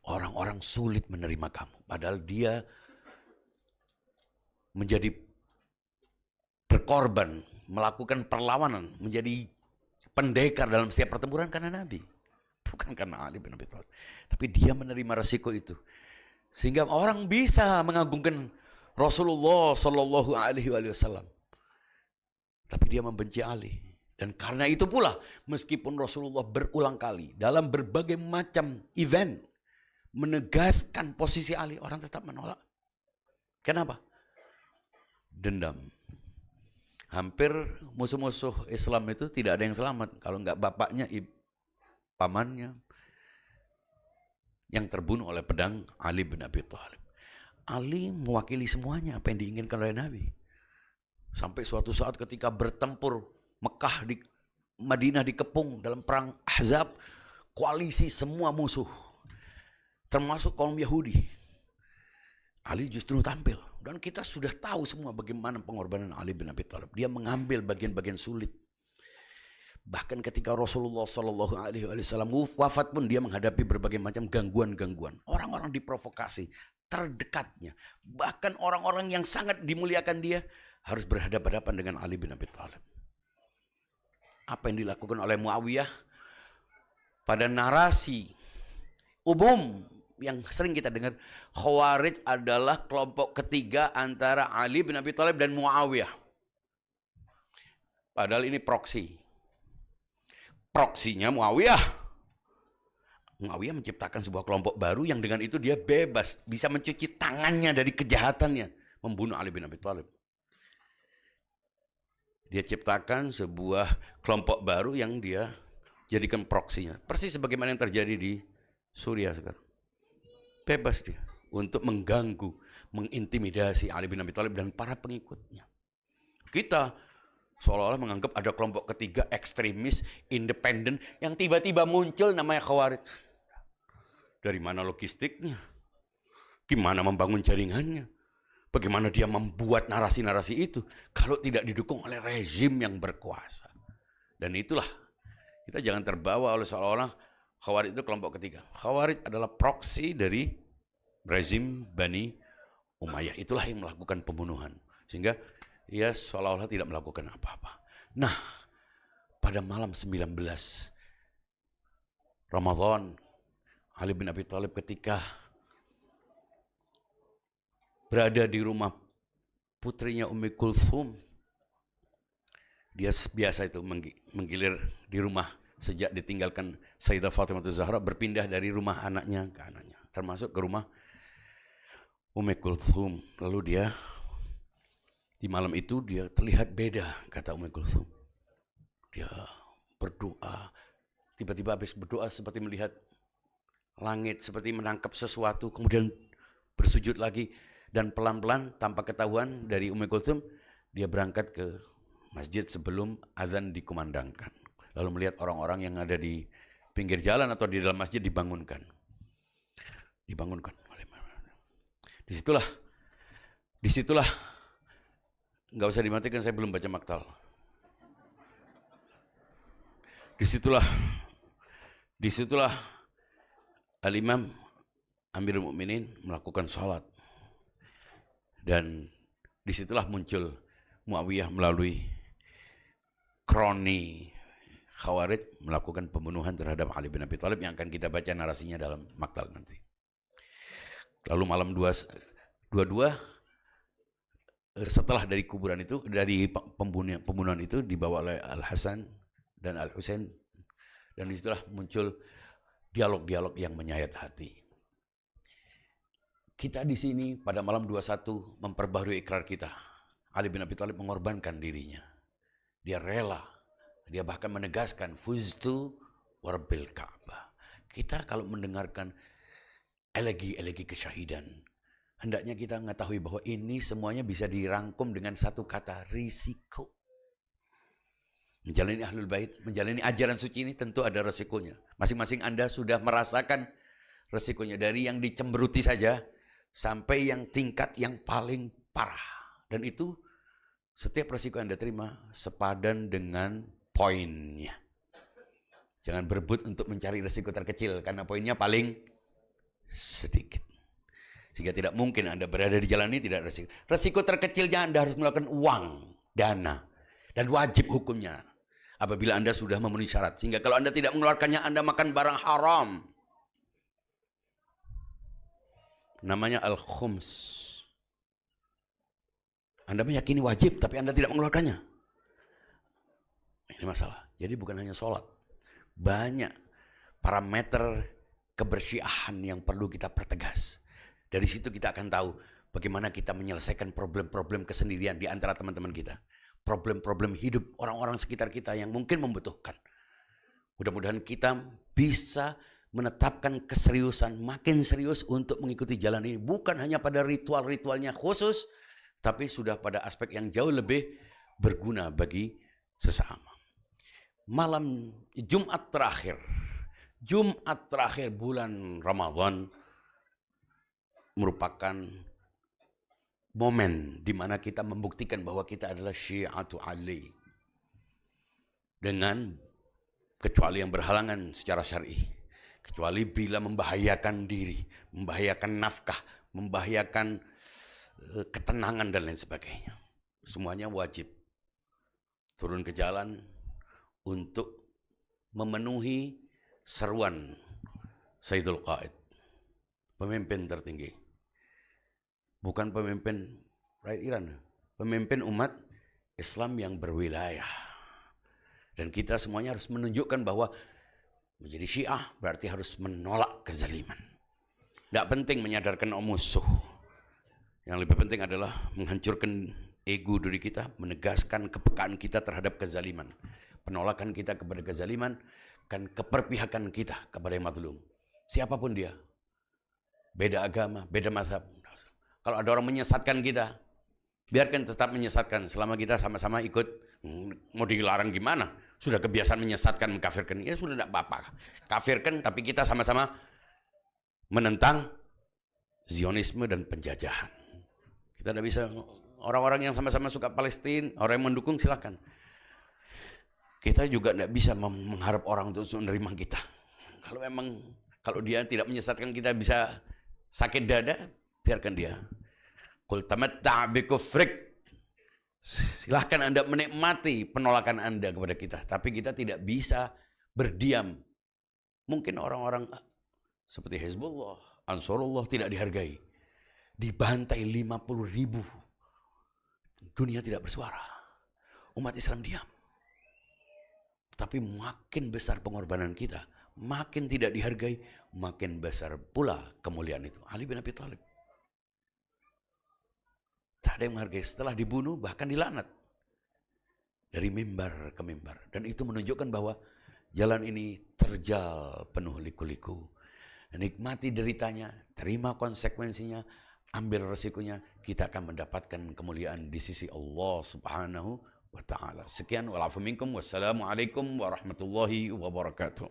Orang-orang sulit menerima kamu. Padahal dia menjadi berkorban, melakukan perlawanan, menjadi pendekar dalam setiap pertempuran karena Nabi. Bukan karena Ali bin Abi Thalib. Tapi dia menerima resiko itu. Sehingga orang bisa mengagungkan Rasulullah Shallallahu Alaihi Wasallam. Tapi dia membenci Ali. Dan karena itu pula, meskipun Rasulullah berulang kali dalam berbagai macam event menegaskan posisi Ali, orang tetap menolak. Kenapa? Dendam. Hampir musuh-musuh Islam itu tidak ada yang selamat. Kalau enggak bapaknya, pamannya yang terbunuh oleh pedang Ali bin Abi Thalib. Ali mewakili semuanya apa yang diinginkan oleh Nabi. Sampai suatu saat ketika bertempur Mekah di Madinah dikepung dalam perang Ahzab, koalisi semua musuh, termasuk kaum Yahudi. Ali justru tampil. Dan kita sudah tahu semua bagaimana pengorbanan Ali bin Abi Thalib. Dia mengambil bagian-bagian sulit. Bahkan ketika Rasulullah Shallallahu Alaihi Wasallam wafat pun dia menghadapi berbagai macam gangguan-gangguan. Orang-orang diprovokasi, terdekatnya, bahkan orang-orang yang sangat dimuliakan dia harus berhadapan-hadapan dengan Ali bin Abi Thalib. Apa yang dilakukan oleh Muawiyah pada narasi umum yang sering kita dengar, Khawarij adalah kelompok ketiga antara Ali bin Abi Thalib dan Muawiyah. Padahal ini proksi. Proksinya Muawiyah. Muawiyah menciptakan sebuah kelompok baru yang dengan itu dia bebas, bisa mencuci tangannya dari kejahatannya, membunuh Ali bin Abi Thalib. Dia ciptakan sebuah kelompok baru yang dia jadikan proksinya. Persis sebagaimana yang terjadi di Suriah sekarang. Bebas dia untuk mengganggu, mengintimidasi Ali bin Abi Thalib dan para pengikutnya. Kita seolah-olah menganggap ada kelompok ketiga ekstremis, independen yang tiba-tiba muncul namanya Khawarij. Dari mana logistiknya? Gimana membangun jaringannya? Bagaimana dia membuat narasi-narasi itu kalau tidak didukung oleh rezim yang berkuasa. Dan itulah, kita jangan terbawa oleh seolah-olah Khawarij itu kelompok ketiga. Khawarij adalah proksi dari rezim Bani Umayyah. Itulah yang melakukan pembunuhan. Sehingga ia seolah-olah tidak melakukan apa-apa. Nah, pada malam 19 Ramadan, Ali bin Abi Thalib ketika berada di rumah putrinya Ummi Kulthum, dia biasa itu menggilir di rumah sejak ditinggalkan Sayyidah Fatimah Zahra, berpindah dari rumah anaknya ke anaknya, termasuk ke rumah Ummi Kulthum. Lalu dia di malam itu dia terlihat beda, kata Ummi Kulthum. Dia berdoa, tiba-tiba habis berdoa seperti melihat langit, seperti menangkap sesuatu, kemudian bersujud lagi. Dan pelan-pelan tanpa ketahuan dari Ummi Kulthum, dia berangkat ke masjid sebelum azan dikumandangkan. Lalu melihat orang-orang yang ada di pinggir jalan atau di dalam masjid dibangunkan. Disitulah, nggak usah dimatikan, saya belum baca maktal. Disitulah Al-Imam Amirul Mukminin melakukan sholat. Dan disitulah muncul Muawiyah melalui kroni Khawarij melakukan pembunuhan terhadap Ali bin Abi Thalib yang akan kita baca narasinya dalam maktal nanti. Lalu malam 22 setelah dari kuburan itu, dari pembunuhan itu dibawa oleh Al-Hasan dan Al-Husain, dan disitulah muncul dialog-dialog yang menyayat hati. Kita di sini pada malam 21 memperbaharui ikrar kita. Ali bin Abi Thalib mengorbankan dirinya. Dia rela. Dia bahkan menegaskan fuztu warbil Ka'bah. Kita kalau mendengarkan elegi-elegi kesyahidan, Hendaknya kita mengetahui bahwa ini semuanya bisa dirangkum dengan satu kata, risiko. Menjalani Ahlul Bait, menjalani ajaran suci ini tentu ada resikonya. Masing-masing Anda sudah merasakan resikonya. Dari yang dicemberuti saja, sampai yang tingkat yang paling parah. Dan itu setiap resiko yang Anda terima sepadan dengan poinnya. Jangan berebut untuk mencari resiko terkecil karena poinnya paling sedikit. Sehingga tidak mungkin Anda berada di jalan ini tidak ada resiko. Resiko terkecilnya Anda harus melakukan uang, dana. Dan wajib hukumnya. Apabila Anda sudah memenuhi syarat. Sehingga kalau Anda tidak mengeluarkannya, Anda makan barang haram. Namanya al-khums. Anda meyakini wajib, tapi Anda tidak mengeluarkannya. Ini masalah. Jadi bukan hanya sholat. Banyak parameter kebersihan yang perlu kita pertegas. Dari situ kita akan tahu bagaimana kita menyelesaikan problem-problem kesendirian di antara teman-teman kita. Problem-problem hidup orang-orang sekitar kita yang mungkin membutuhkan. Mudah-mudahan kita bisa menetapkan keseriusan, makin serius untuk mengikuti jalan ini. Bukan hanya pada ritual-ritualnya khusus, tapi sudah pada aspek yang jauh lebih berguna bagi sesama. Malam Jumat terakhir bulan Ramadan merupakan momen di mana kita membuktikan bahwa kita adalah Syi'atu Ali. Dengan kecuali yang berhalangan secara syar'i. Kecuali bila membahayakan diri, membahayakan nafkah, membahayakan ketenangan dan lain sebagainya. Semuanya wajib turun ke jalan untuk memenuhi seruan Sayyidul Qaid, pemimpin tertinggi. Bukan pemimpin rakyat Iran, pemimpin umat Islam yang berwilayah. Dan kita semuanya harus menunjukkan bahwa menjadi Syiah berarti harus menolak kezaliman. Tidak penting menyadarkan musuh. Yang lebih penting adalah menghancurkan ego diri kita, menegaskan kepekaan kita terhadap kezaliman. Penolakan kita kepada kezaliman, kan keperpihakan kita kepada yang mazlum. Siapapun dia. Beda agama, beda mazhab. Kalau ada orang menyesatkan kita, biarkan tetap menyesatkan. Selama kita sama-sama ikut, mau dilarang gimana? Sudah kebiasaan menyesatkan, mengkafirkan. Ya sudah tidak apa-apa. Kafirkan, tapi kita sama-sama menentang Zionisme dan penjajahan. Kita tidak bisa, orang-orang yang sama-sama suka Palestina, orang yang mendukung silakan. Kita juga tidak bisa mengharap orang untuk menerima kita. Kalau dia tidak menyesatkan kita bisa sakit dada, biarkan dia. Qul tamatta' bi kufrik. Silahkan Anda menikmati penolakan Anda kepada kita. Tapi kita tidak bisa berdiam. Mungkin orang-orang seperti Hizbullah, Ansarullah tidak dihargai. Dibantai 50.000. Dunia tidak bersuara. Umat Islam diam. Tapi makin besar pengorbanan kita, makin tidak dihargai, makin besar pula kemuliaan itu. Ali bin Abi Thalib. Tak ada yang menghargai. Setelah dibunuh, bahkan dilaknat. Dari mimbar ke mimbar. Dan itu menunjukkan bahwa jalan ini terjal penuh liku-liku. Nikmati deritanya, terima konsekuensinya, ambil resikonya, kita akan mendapatkan kemuliaan di sisi Allah Subhanahu wa ta'ala. Sekian, wa'alafu minkum, wassalamualaikum warahmatullahi wabarakatuh.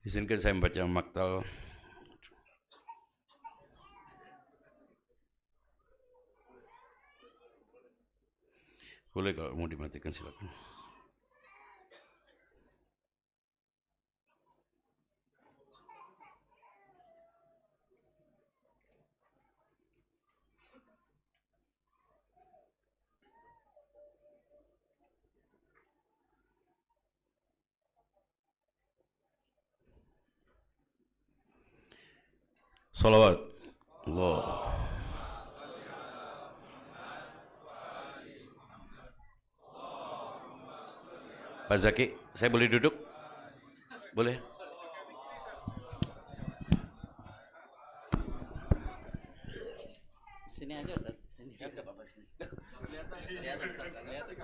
Izinkan saya membaca maktal. Boleh kalau mau dimatikan silakan. Salawat. Allah. Pak Zaki, saya boleh duduk? Boleh? Sini aja Ustaz. Sini. Ya, enggak apa-apa sini. Kelihatan Ustaz, kelihatan.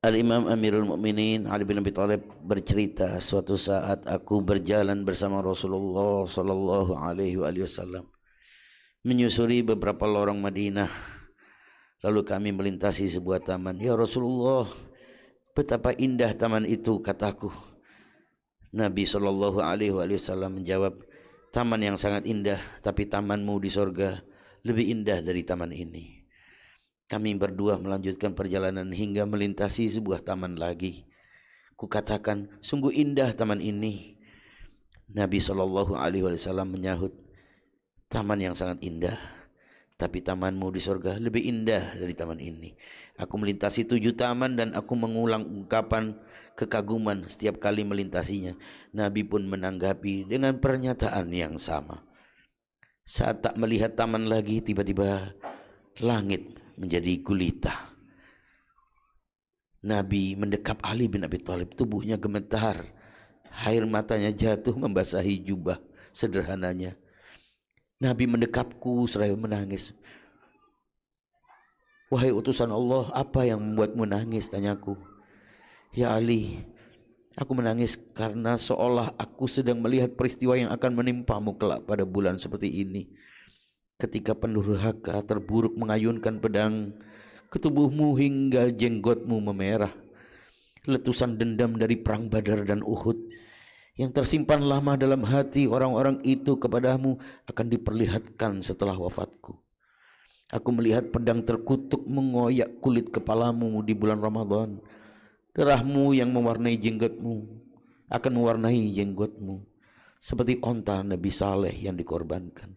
Al-Imam Amirul Mukminin Ali bin Abi Thalib bercerita, suatu saat aku berjalan bersama Rasulullah sallallahu alaihi wasallam menyusuri beberapa lorong Madinah. Lalu kami melintasi sebuah taman. Ya Rasulullah, betapa indah taman itu, kataku. Nabi sallallahu alaihi wasallam menjawab, taman yang sangat indah, tapi tamanmu di sorga lebih indah dari taman ini. Kami berdua melanjutkan perjalanan hingga melintasi sebuah taman lagi. Kukatakan, sungguh indah taman ini. Nabi sallallahu alaihi wasallam menyahut, taman yang sangat indah, tapi tamanmu di surga lebih indah dari taman ini. Aku melintasi 7 taman dan aku mengulang ungkapan kekaguman setiap kali melintasinya. Nabi pun menanggapi dengan pernyataan yang sama. Saat tak melihat taman lagi, tiba-tiba langit menjadi gulita. Nabi mendekap Ali bin Abi Thalib, tubuhnya gemetar, air matanya jatuh membasahi jubah sederhananya. Nabi mendekapku seraya menangis. Wahai utusan Allah, apa yang membuatmu nangis, tanyaku. Ya Ali, aku menangis karena seolah aku sedang melihat peristiwa yang akan menimpamu kelak pada bulan seperti ini. Ketika pendurhaka terburuk mengayunkan pedang ke tubuhmu hingga jenggotmu memerah. Letusan dendam dari perang Badar dan Uhud yang tersimpan lama dalam hati orang-orang itu kepadamu akan diperlihatkan setelah wafatku. Aku melihat pedang terkutuk mengoyak kulit kepalamu di bulan Ramadan. Darahmu yang mewarnai jenggotmu akan mewarnai jenggotmu seperti onta Nabi Saleh yang dikorbankan.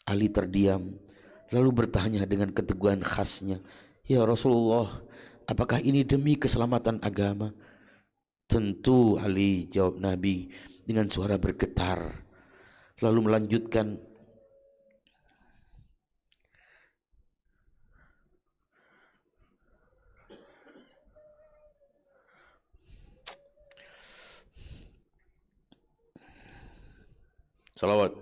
Ali terdiam, lalu bertanya dengan keteguhan khasnya, ya Rasulullah, apakah ini demi keselamatan agama? Tentu, Ali, jawab Nabi dengan suara bergetar. Lalu melanjutkan, salawat.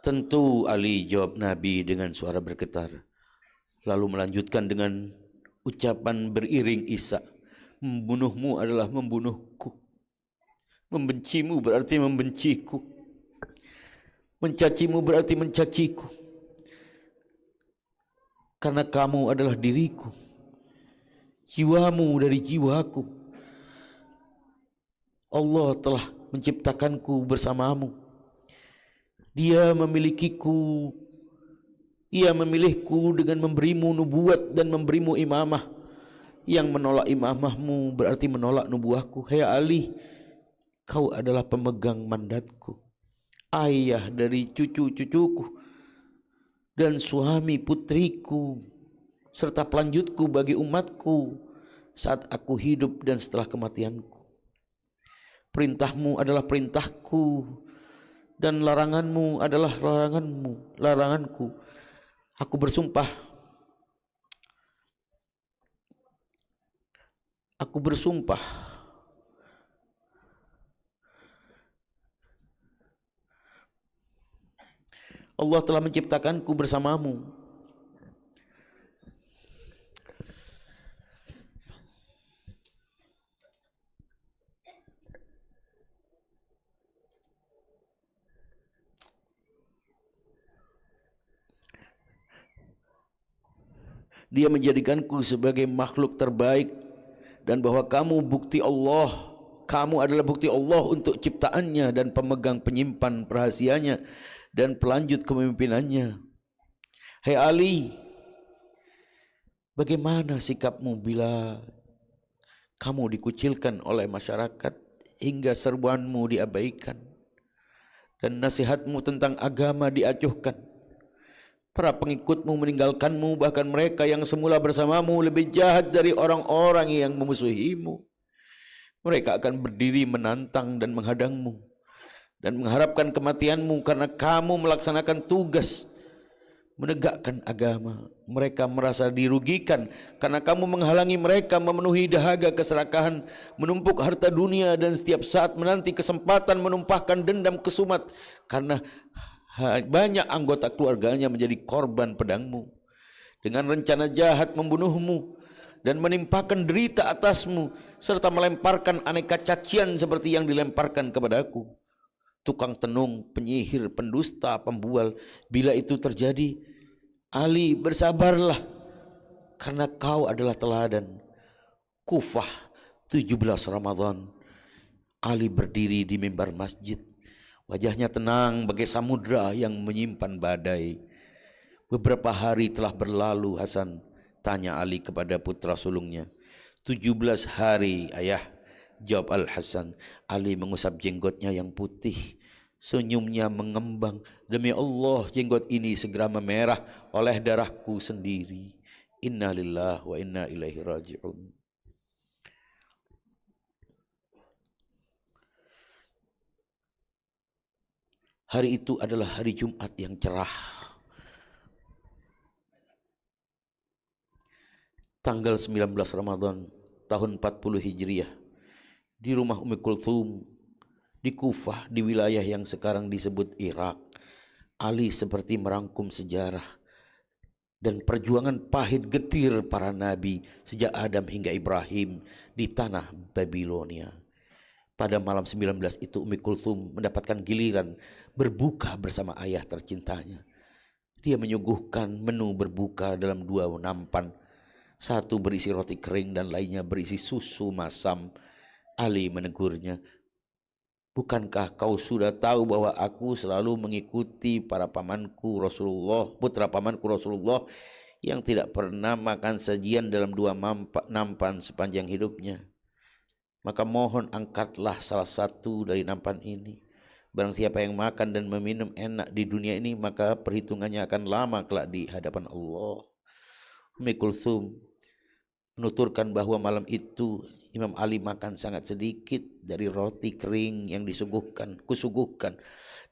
Tentu, Ali, jawab Nabi dengan suara bergetar. Lalu melanjutkan dengan ucapan beriring isak, membunuhmu adalah membunuhku, membencimu berarti membenciku, mencacimu berarti mencaciku, karena kamu adalah diriku, jiwamu dari jiwaku. Allah telah menciptakanku bersamamu. Dia memilikiku, Ia memilihku dengan memberimu nubuat dan memberimu imamah. Yang menolak imamahmu berarti menolak nubuahku. Hai Ali, kau adalah pemegang mandatku, ayah dari cucu-cucuku, dan suami putriku, serta pelanjutku bagi umatku saat aku hidup dan setelah kematianku. Perintahmu adalah perintahku, dan laranganmu adalah laranganku. Aku bersumpah Allah telah menciptakanku bersamamu. Dia menjadikanku sebagai makhluk terbaik, dan bahwa kamu bukti Allah, kamu adalah bukti Allah untuk ciptaannya dan pemegang penyimpan rahasianya dan pelanjut kepemimpinannya. Hai Ali, bagaimana sikapmu bila kamu dikucilkan oleh masyarakat hingga seruanmu diabaikan dan nasihatmu tentang agama diacuhkan? Para pengikutmu meninggalkanmu, bahkan mereka yang semula bersamamu lebih jahat dari orang-orang yang memusuhimu. Mereka akan berdiri menantang dan menghadangmu dan mengharapkan kematianmu karena kamu melaksanakan tugas menegakkan agama. Mereka merasa dirugikan karena kamu menghalangi mereka memenuhi dahaga keserakahan, menumpuk harta dunia dan setiap saat menanti kesempatan menumpahkan dendam kesumat karena banyak anggota keluarganya menjadi korban pedangmu. Dengan rencana jahat membunuhmu dan menimpakan derita atasmu serta melemparkan aneka cacian seperti yang dilemparkan kepadaku. Tukang tenung, penyihir, pendusta, pembual. Bila itu terjadi, Ali, bersabarlah, karena kau adalah teladan. Kufah 17 Ramadan. Ali berdiri di mimbar masjid. Wajahnya tenang bagai samudra yang menyimpan badai. Beberapa hari telah berlalu, Hasan, tanya Ali kepada putra sulungnya. 17 hari, ayah, jawab Al-Hasan. Ali mengusap jenggotnya yang putih. Senyumnya mengembang. Demi Allah, jenggot ini segera memerah oleh darahku sendiri. Inna lillahi wa inna ilaihi raji'un. Hari itu adalah hari Jumat yang cerah. Tanggal 19 Ramadan tahun 40 Hijriah. Di rumah Ummi Kulthum di Kufah, di wilayah yang sekarang disebut Irak. Ali seperti merangkum sejarah dan perjuangan pahit getir para nabi sejak Adam hingga Ibrahim di tanah Babilonia. Pada malam 19 itu Ummi Kulthum mendapatkan giliran berbuka bersama ayah tercintanya. Dia menyuguhkan menu berbuka dalam 2 nampan. Satu berisi roti kering dan lainnya berisi susu masam. Ali menegurnya, bukankah kau sudah tahu bahwa aku selalu mengikuti para pamanku Rasulullah, putra pamanku Rasulullah yang tidak pernah makan sajian dalam 2 nampan sepanjang hidupnya? Maka mohon angkatlah salah satu dari nampan ini. Barang siapa yang makan dan meminum enak di dunia ini, maka perhitungannya akan lama kelak di hadapan Allah. Ummi Kulthum menuturkan bahwa malam itu Imam Ali makan sangat sedikit dari roti kering yang kusuguhkan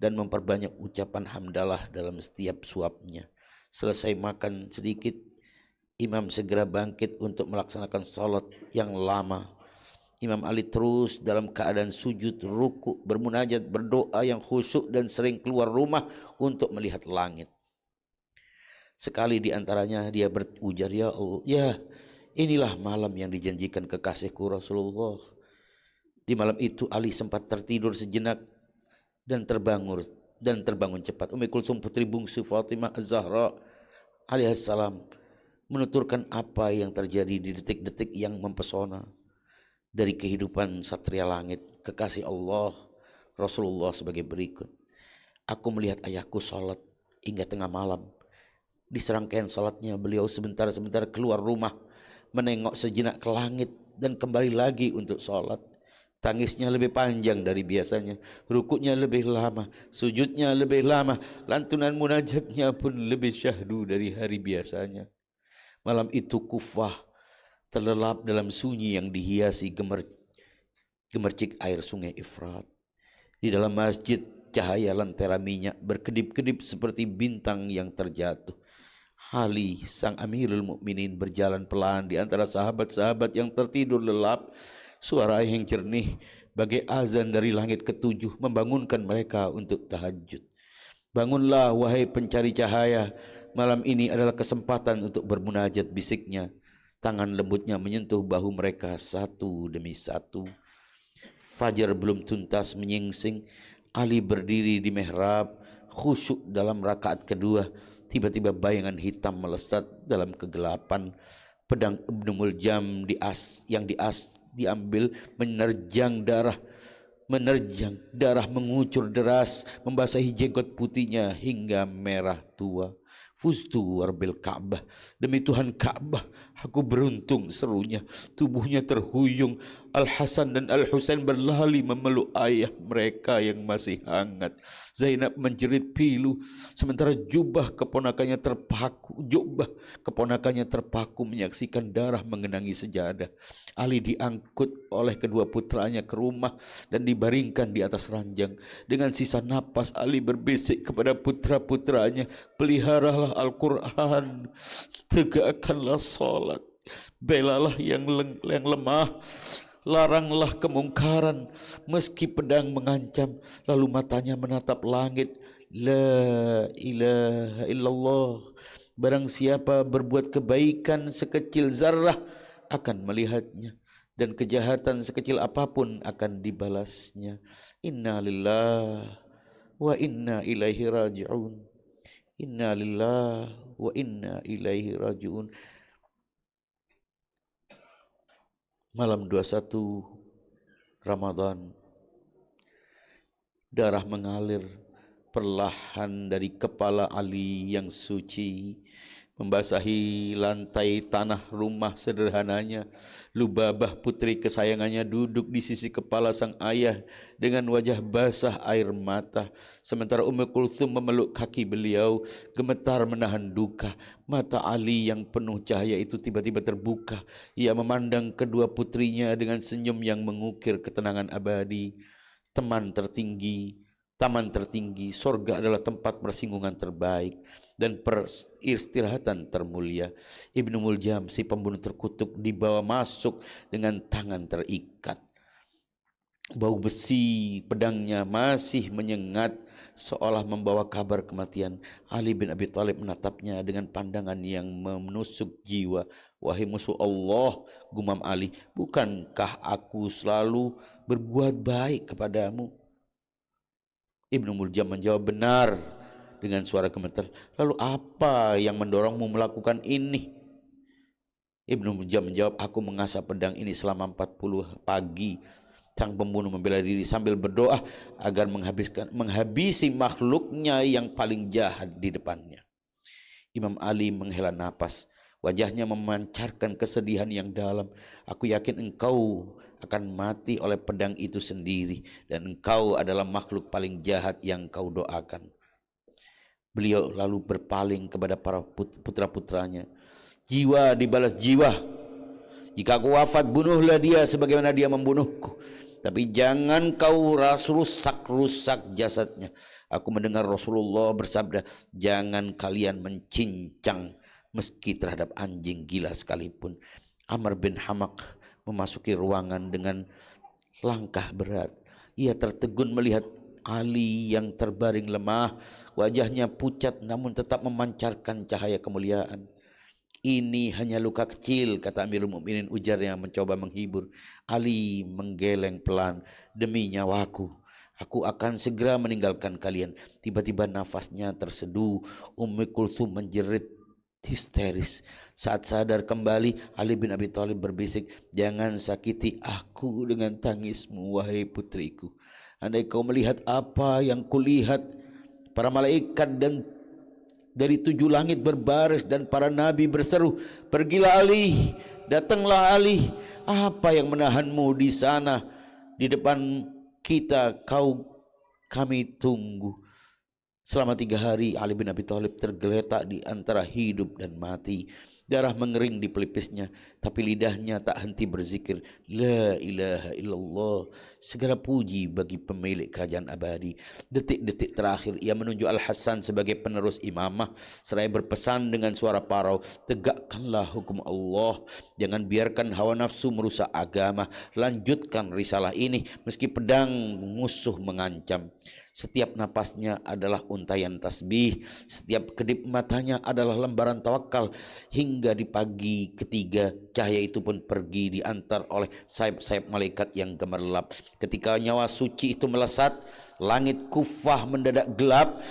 dan memperbanyak ucapan hamdalah dalam setiap suapnya. Selesai makan sedikit, Imam segera bangkit untuk melaksanakan salat yang lama. Imam Ali terus dalam keadaan sujud, ruku, bermunajat, berdoa yang khusyuk dan sering keluar rumah untuk melihat langit. Sekali di antaranya dia berujar, ya Allah, ya inilah malam yang dijanjikan kekasihku Rasulullah. Di malam itu Ali sempat tertidur sejenak dan terbangun cepat. Ummi Kulthum putri bungsu Fatimah Az-Zahra alaihissalam menuturkan apa yang terjadi di detik-detik yang mempesona dari kehidupan satria langit kekasih Allah Rasulullah sebagai berikut. Aku melihat ayahku sholat hingga tengah malam. Di serangkaian sholatnya beliau sebentar-sebentar keluar rumah, menengok sejenak ke langit dan kembali lagi untuk sholat. Tangisnya lebih panjang dari biasanya, rukuknya lebih lama, sujudnya lebih lama, lantunan munajatnya pun lebih syahdu dari hari biasanya. Malam itu Kufah terlelap dalam sunyi yang dihiasi gemercik air sungai Efrat. Di dalam masjid cahaya lentera minyak berkedip-kedip seperti bintang yang terjatuh. Ali, sang Amirul Mukminin, berjalan pelan di antara sahabat-sahabat yang tertidur lelap. Suara yang jernih bagai azan dari langit ketujuh membangunkan mereka untuk tahajud. Bangunlah wahai pencari cahaya, malam ini adalah kesempatan untuk bermunajat, bisiknya. Tangan lembutnya menyentuh bahu mereka satu demi satu. Fajar belum tuntas menyingsing, Ali berdiri di mihrab, khusyuk dalam rakaat kedua. Tiba-tiba bayangan hitam melesat dalam kegelapan. Pedang Ibnu Muljam diambil, menerjang darah mengucur deras, membasahi jenggot putihnya hingga merah tua. Fustu warbil Ka'bah, demi Tuhan Ka'bah, aku beruntung, serunya. Tubuhnya terhuyung. Al-Hasan dan Al-Husain berlari memeluk ayah mereka yang masih hangat. Zainab menjerit pilu, sementara jubah keponakannya terpaku menyaksikan darah mengenangi sejadah. Ali diangkut oleh kedua putranya ke rumah dan dibaringkan di atas ranjang. Dengan sisa napas Ali berbisik kepada putra-putranya, pelihara peliharalah Al-Quran, tegakkanlah salat, belalah yang lemah, laranglah kemungkaran meski pedang mengancam. Lalu matanya menatap langit. La ilaha illallah. Barang siapa berbuat kebaikan sekecil zarrah akan melihatnya, dan kejahatan sekecil apapun akan dibalasnya. Inna lillahi wa inna ilaihi raji'un. Inna lillahi wa inna ilaihi raji'un. Malam 21 Ramadan, darah mengalir perlahan dari kepala Ali yang suci, membasahi lantai tanah rumah sederhananya. Lubabah, putri kesayangannya, duduk di sisi kepala sang ayah dengan wajah basah air mata, sementara Ummu Kulthum memeluk kaki beliau, gemetar menahan duka. Mata Ali yang penuh cahaya itu tiba-tiba terbuka. Ia memandang kedua putrinya dengan senyum yang mengukir ketenangan abadi. Taman tertinggi, sorga adalah tempat persinggungan terbaik dan peristirahatan termulia. Ibnu Muljam, si pembunuh terkutuk, dibawa masuk dengan tangan terikat. Bau besi pedangnya masih menyengat, seolah membawa kabar kematian. Ali bin Abi Thalib menatapnya dengan pandangan yang menusuk jiwa. Wahai musuh Allah, gumam Ali, bukankah aku selalu berbuat baik kepadamu? Ibnu Muljam menjawab, benar, dengan suara gemetar. Lalu apa yang mendorongmu melakukan ini? Ibnu Muljam menjawab, aku mengasah pedang ini selama 40 pagi. Sang pembunuh membela diri sambil berdoa agar menghabisi makhluknya yang paling jahat di depannya. Imam Ali menghela napas, wajahnya memancarkan kesedihan yang dalam. Aku yakin engkau akan mati oleh pedang itu sendiri, dan engkau adalah makhluk paling jahat yang kau doakan. Beliau lalu berpaling kepada para putra-putranya. Jiwa dibalas jiwa. Jika aku wafat, bunuhlah dia sebagaimana dia membunuhku. Tapi jangan kau rusak jasadnya. Aku mendengar Rasulullah bersabda, jangan kalian mencincang meski terhadap anjing gila sekalipun. Amr bin Hamak memasuki ruangan dengan langkah berat. Ia tertegun melihat Ali yang terbaring lemah, wajahnya pucat namun tetap memancarkan cahaya kemuliaan. Ini hanya luka kecil, kata Amirul Mukminin, ujarnya mencoba menghibur. Ali menggeleng pelan, demi nyawaku, aku akan segera meninggalkan kalian. Tiba-tiba nafasnya terseduh. Ummu Kulthum menjerit histeris. Saat sadar kembali, Ali bin Abi Thalib berbisik, jangan sakiti aku dengan tangismu, wahai putriku. Andai kau melihat apa yang kulihat, para malaikat dan dari 7 langit berbaris dan para nabi berseru, pergilah Ali, datanglah Ali. Apa yang menahanmu di sana? Di depan kita kami tunggu. Selama 3 hari Ali bin Abi Thalib tergeletak di antara hidup dan mati. Darah mengering di pelipisnya, tapi lidahnya tak henti berzikir, la ilaha illallah. Segala puji bagi pemilik kerajaan abadi. Detik-detik terakhir ia menunjuk Al-Hasan sebagai penerus imamah, seraya berpesan dengan suara parau, tegakkanlah hukum Allah, jangan biarkan hawa nafsu merusak agama, lanjutkan risalah ini meski pedang musuh mengancam. Setiap napasnya adalah untayan tasbih, setiap kedip matanya adalah lembaran tawakal. Hingga di pagi ketiga, cahaya itu pun pergi diantar oleh sayap-sayap malaikat yang gemerlap. Ketika nyawa suci itu melesat, langit Kufah mendadak gelap.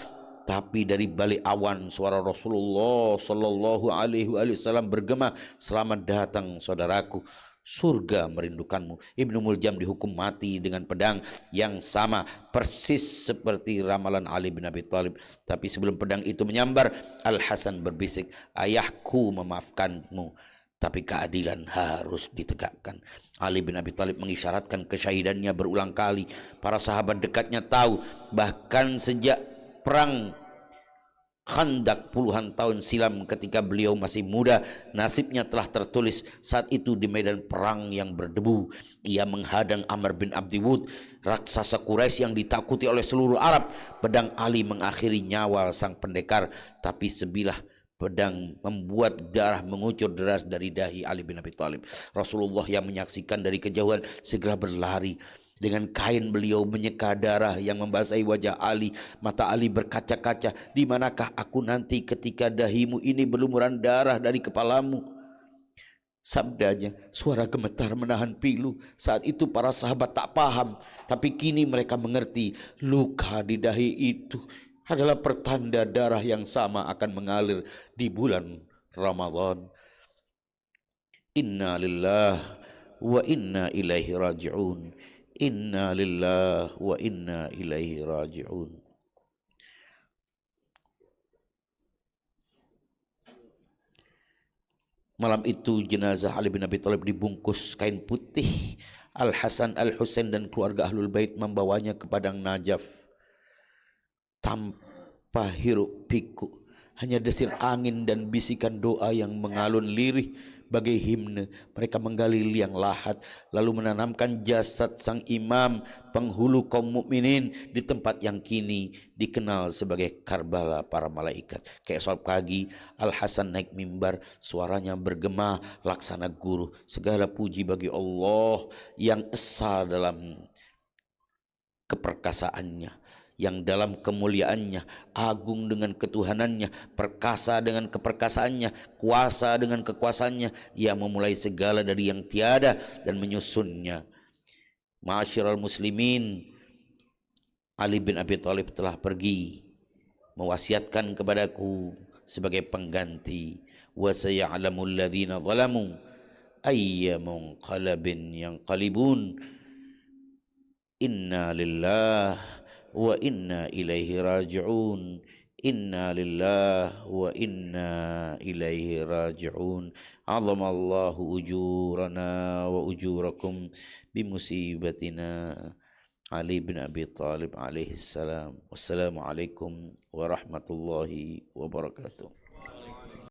Tapi dari balik awan suara Rasulullah Sallallahu Alaihi Wasallam bergema, selamat datang saudaraku, surga merindukanmu. Ibnu Muljam dihukum mati dengan pedang yang sama persis seperti ramalan Ali bin Abi Thalib. Tapi sebelum pedang itu menyambar, Al-Hasan berbisik, ayahku memaafkanmu, tapi keadilan harus ditegakkan. Ali bin Abi Thalib mengisyaratkan kesyahidannya berulang kali. Para sahabat dekatnya tahu, bahkan sejak perang Khandak puluhan tahun silam ketika beliau masih muda. Nasibnya telah tertulis saat itu di medan perang yang berdebu. Ia menghadang Amr bin Abdi Wud, raksasa Quraisy yang ditakuti oleh seluruh Arab. Pedang Ali mengakhiri nyawa sang pendekar, tapi sebilah pedang membuat darah mengucur deras dari dahi Ali bin Abi Thalib. Rasulullah yang menyaksikan dari kejauhan segera berlari. Dengan kain beliau menyeka darah yang membasahi wajah Ali. Mata Ali berkaca-kaca, di manakah aku nanti ketika dahimu ini berlumuran darah dari kepalamu? Sabdanya, suara gemetar menahan pilu. Saat itu para sahabat tak paham, tapi kini mereka mengerti. Luka di dahi itu adalah pertanda darah yang sama akan mengalir di bulan Ramadan. Inna lillahi wa inna ilaihi raji'un. Inna lillahi wa inna ilaihi raji'un. Malam itu jenazah Ali bin Abi Thalib dibungkus kain putih. Al-Hasan, Al-Husain dan keluarga Ahlul Bait membawanya ke padang Najaf. Tanpa hiruk pikuk, hanya desir angin dan bisikan doa yang mengalun lirih bagai himne. Mereka menggali liang lahat lalu menanamkan jasad sang imam penghulu kaum mukminin di tempat yang kini dikenal sebagai Karbala para malaikat. Keesok pagi Al-Hasan naik mimbar, suaranya bergema laksana guru. Segala puji bagi Allah yang esa dalam keperkasaannya, yang dalam kemuliaannya, agung dengan ketuhanannya, perkasa dengan keperkasaannya, kuasa dengan kekuasaannya. Ia memulai segala dari yang tiada dan menyusunnya. Ma'asyiral muslimin, Ali bin Abi Thalib telah pergi, mewasiatkan kepadaku sebagai pengganti. Wa saya'lamul ladzina zalamu ayya munqalabin yanqalibun. Inna lillahi wa inna ilaihi raji'un. Inna lillahi wa inna ilaihi raji'un. Azamallahu ujurana wa ujurakum bimusibatina Ali bin Abi Thalib alaihi salam. Wassalamualaikum warahmatullahi wabarakatuh.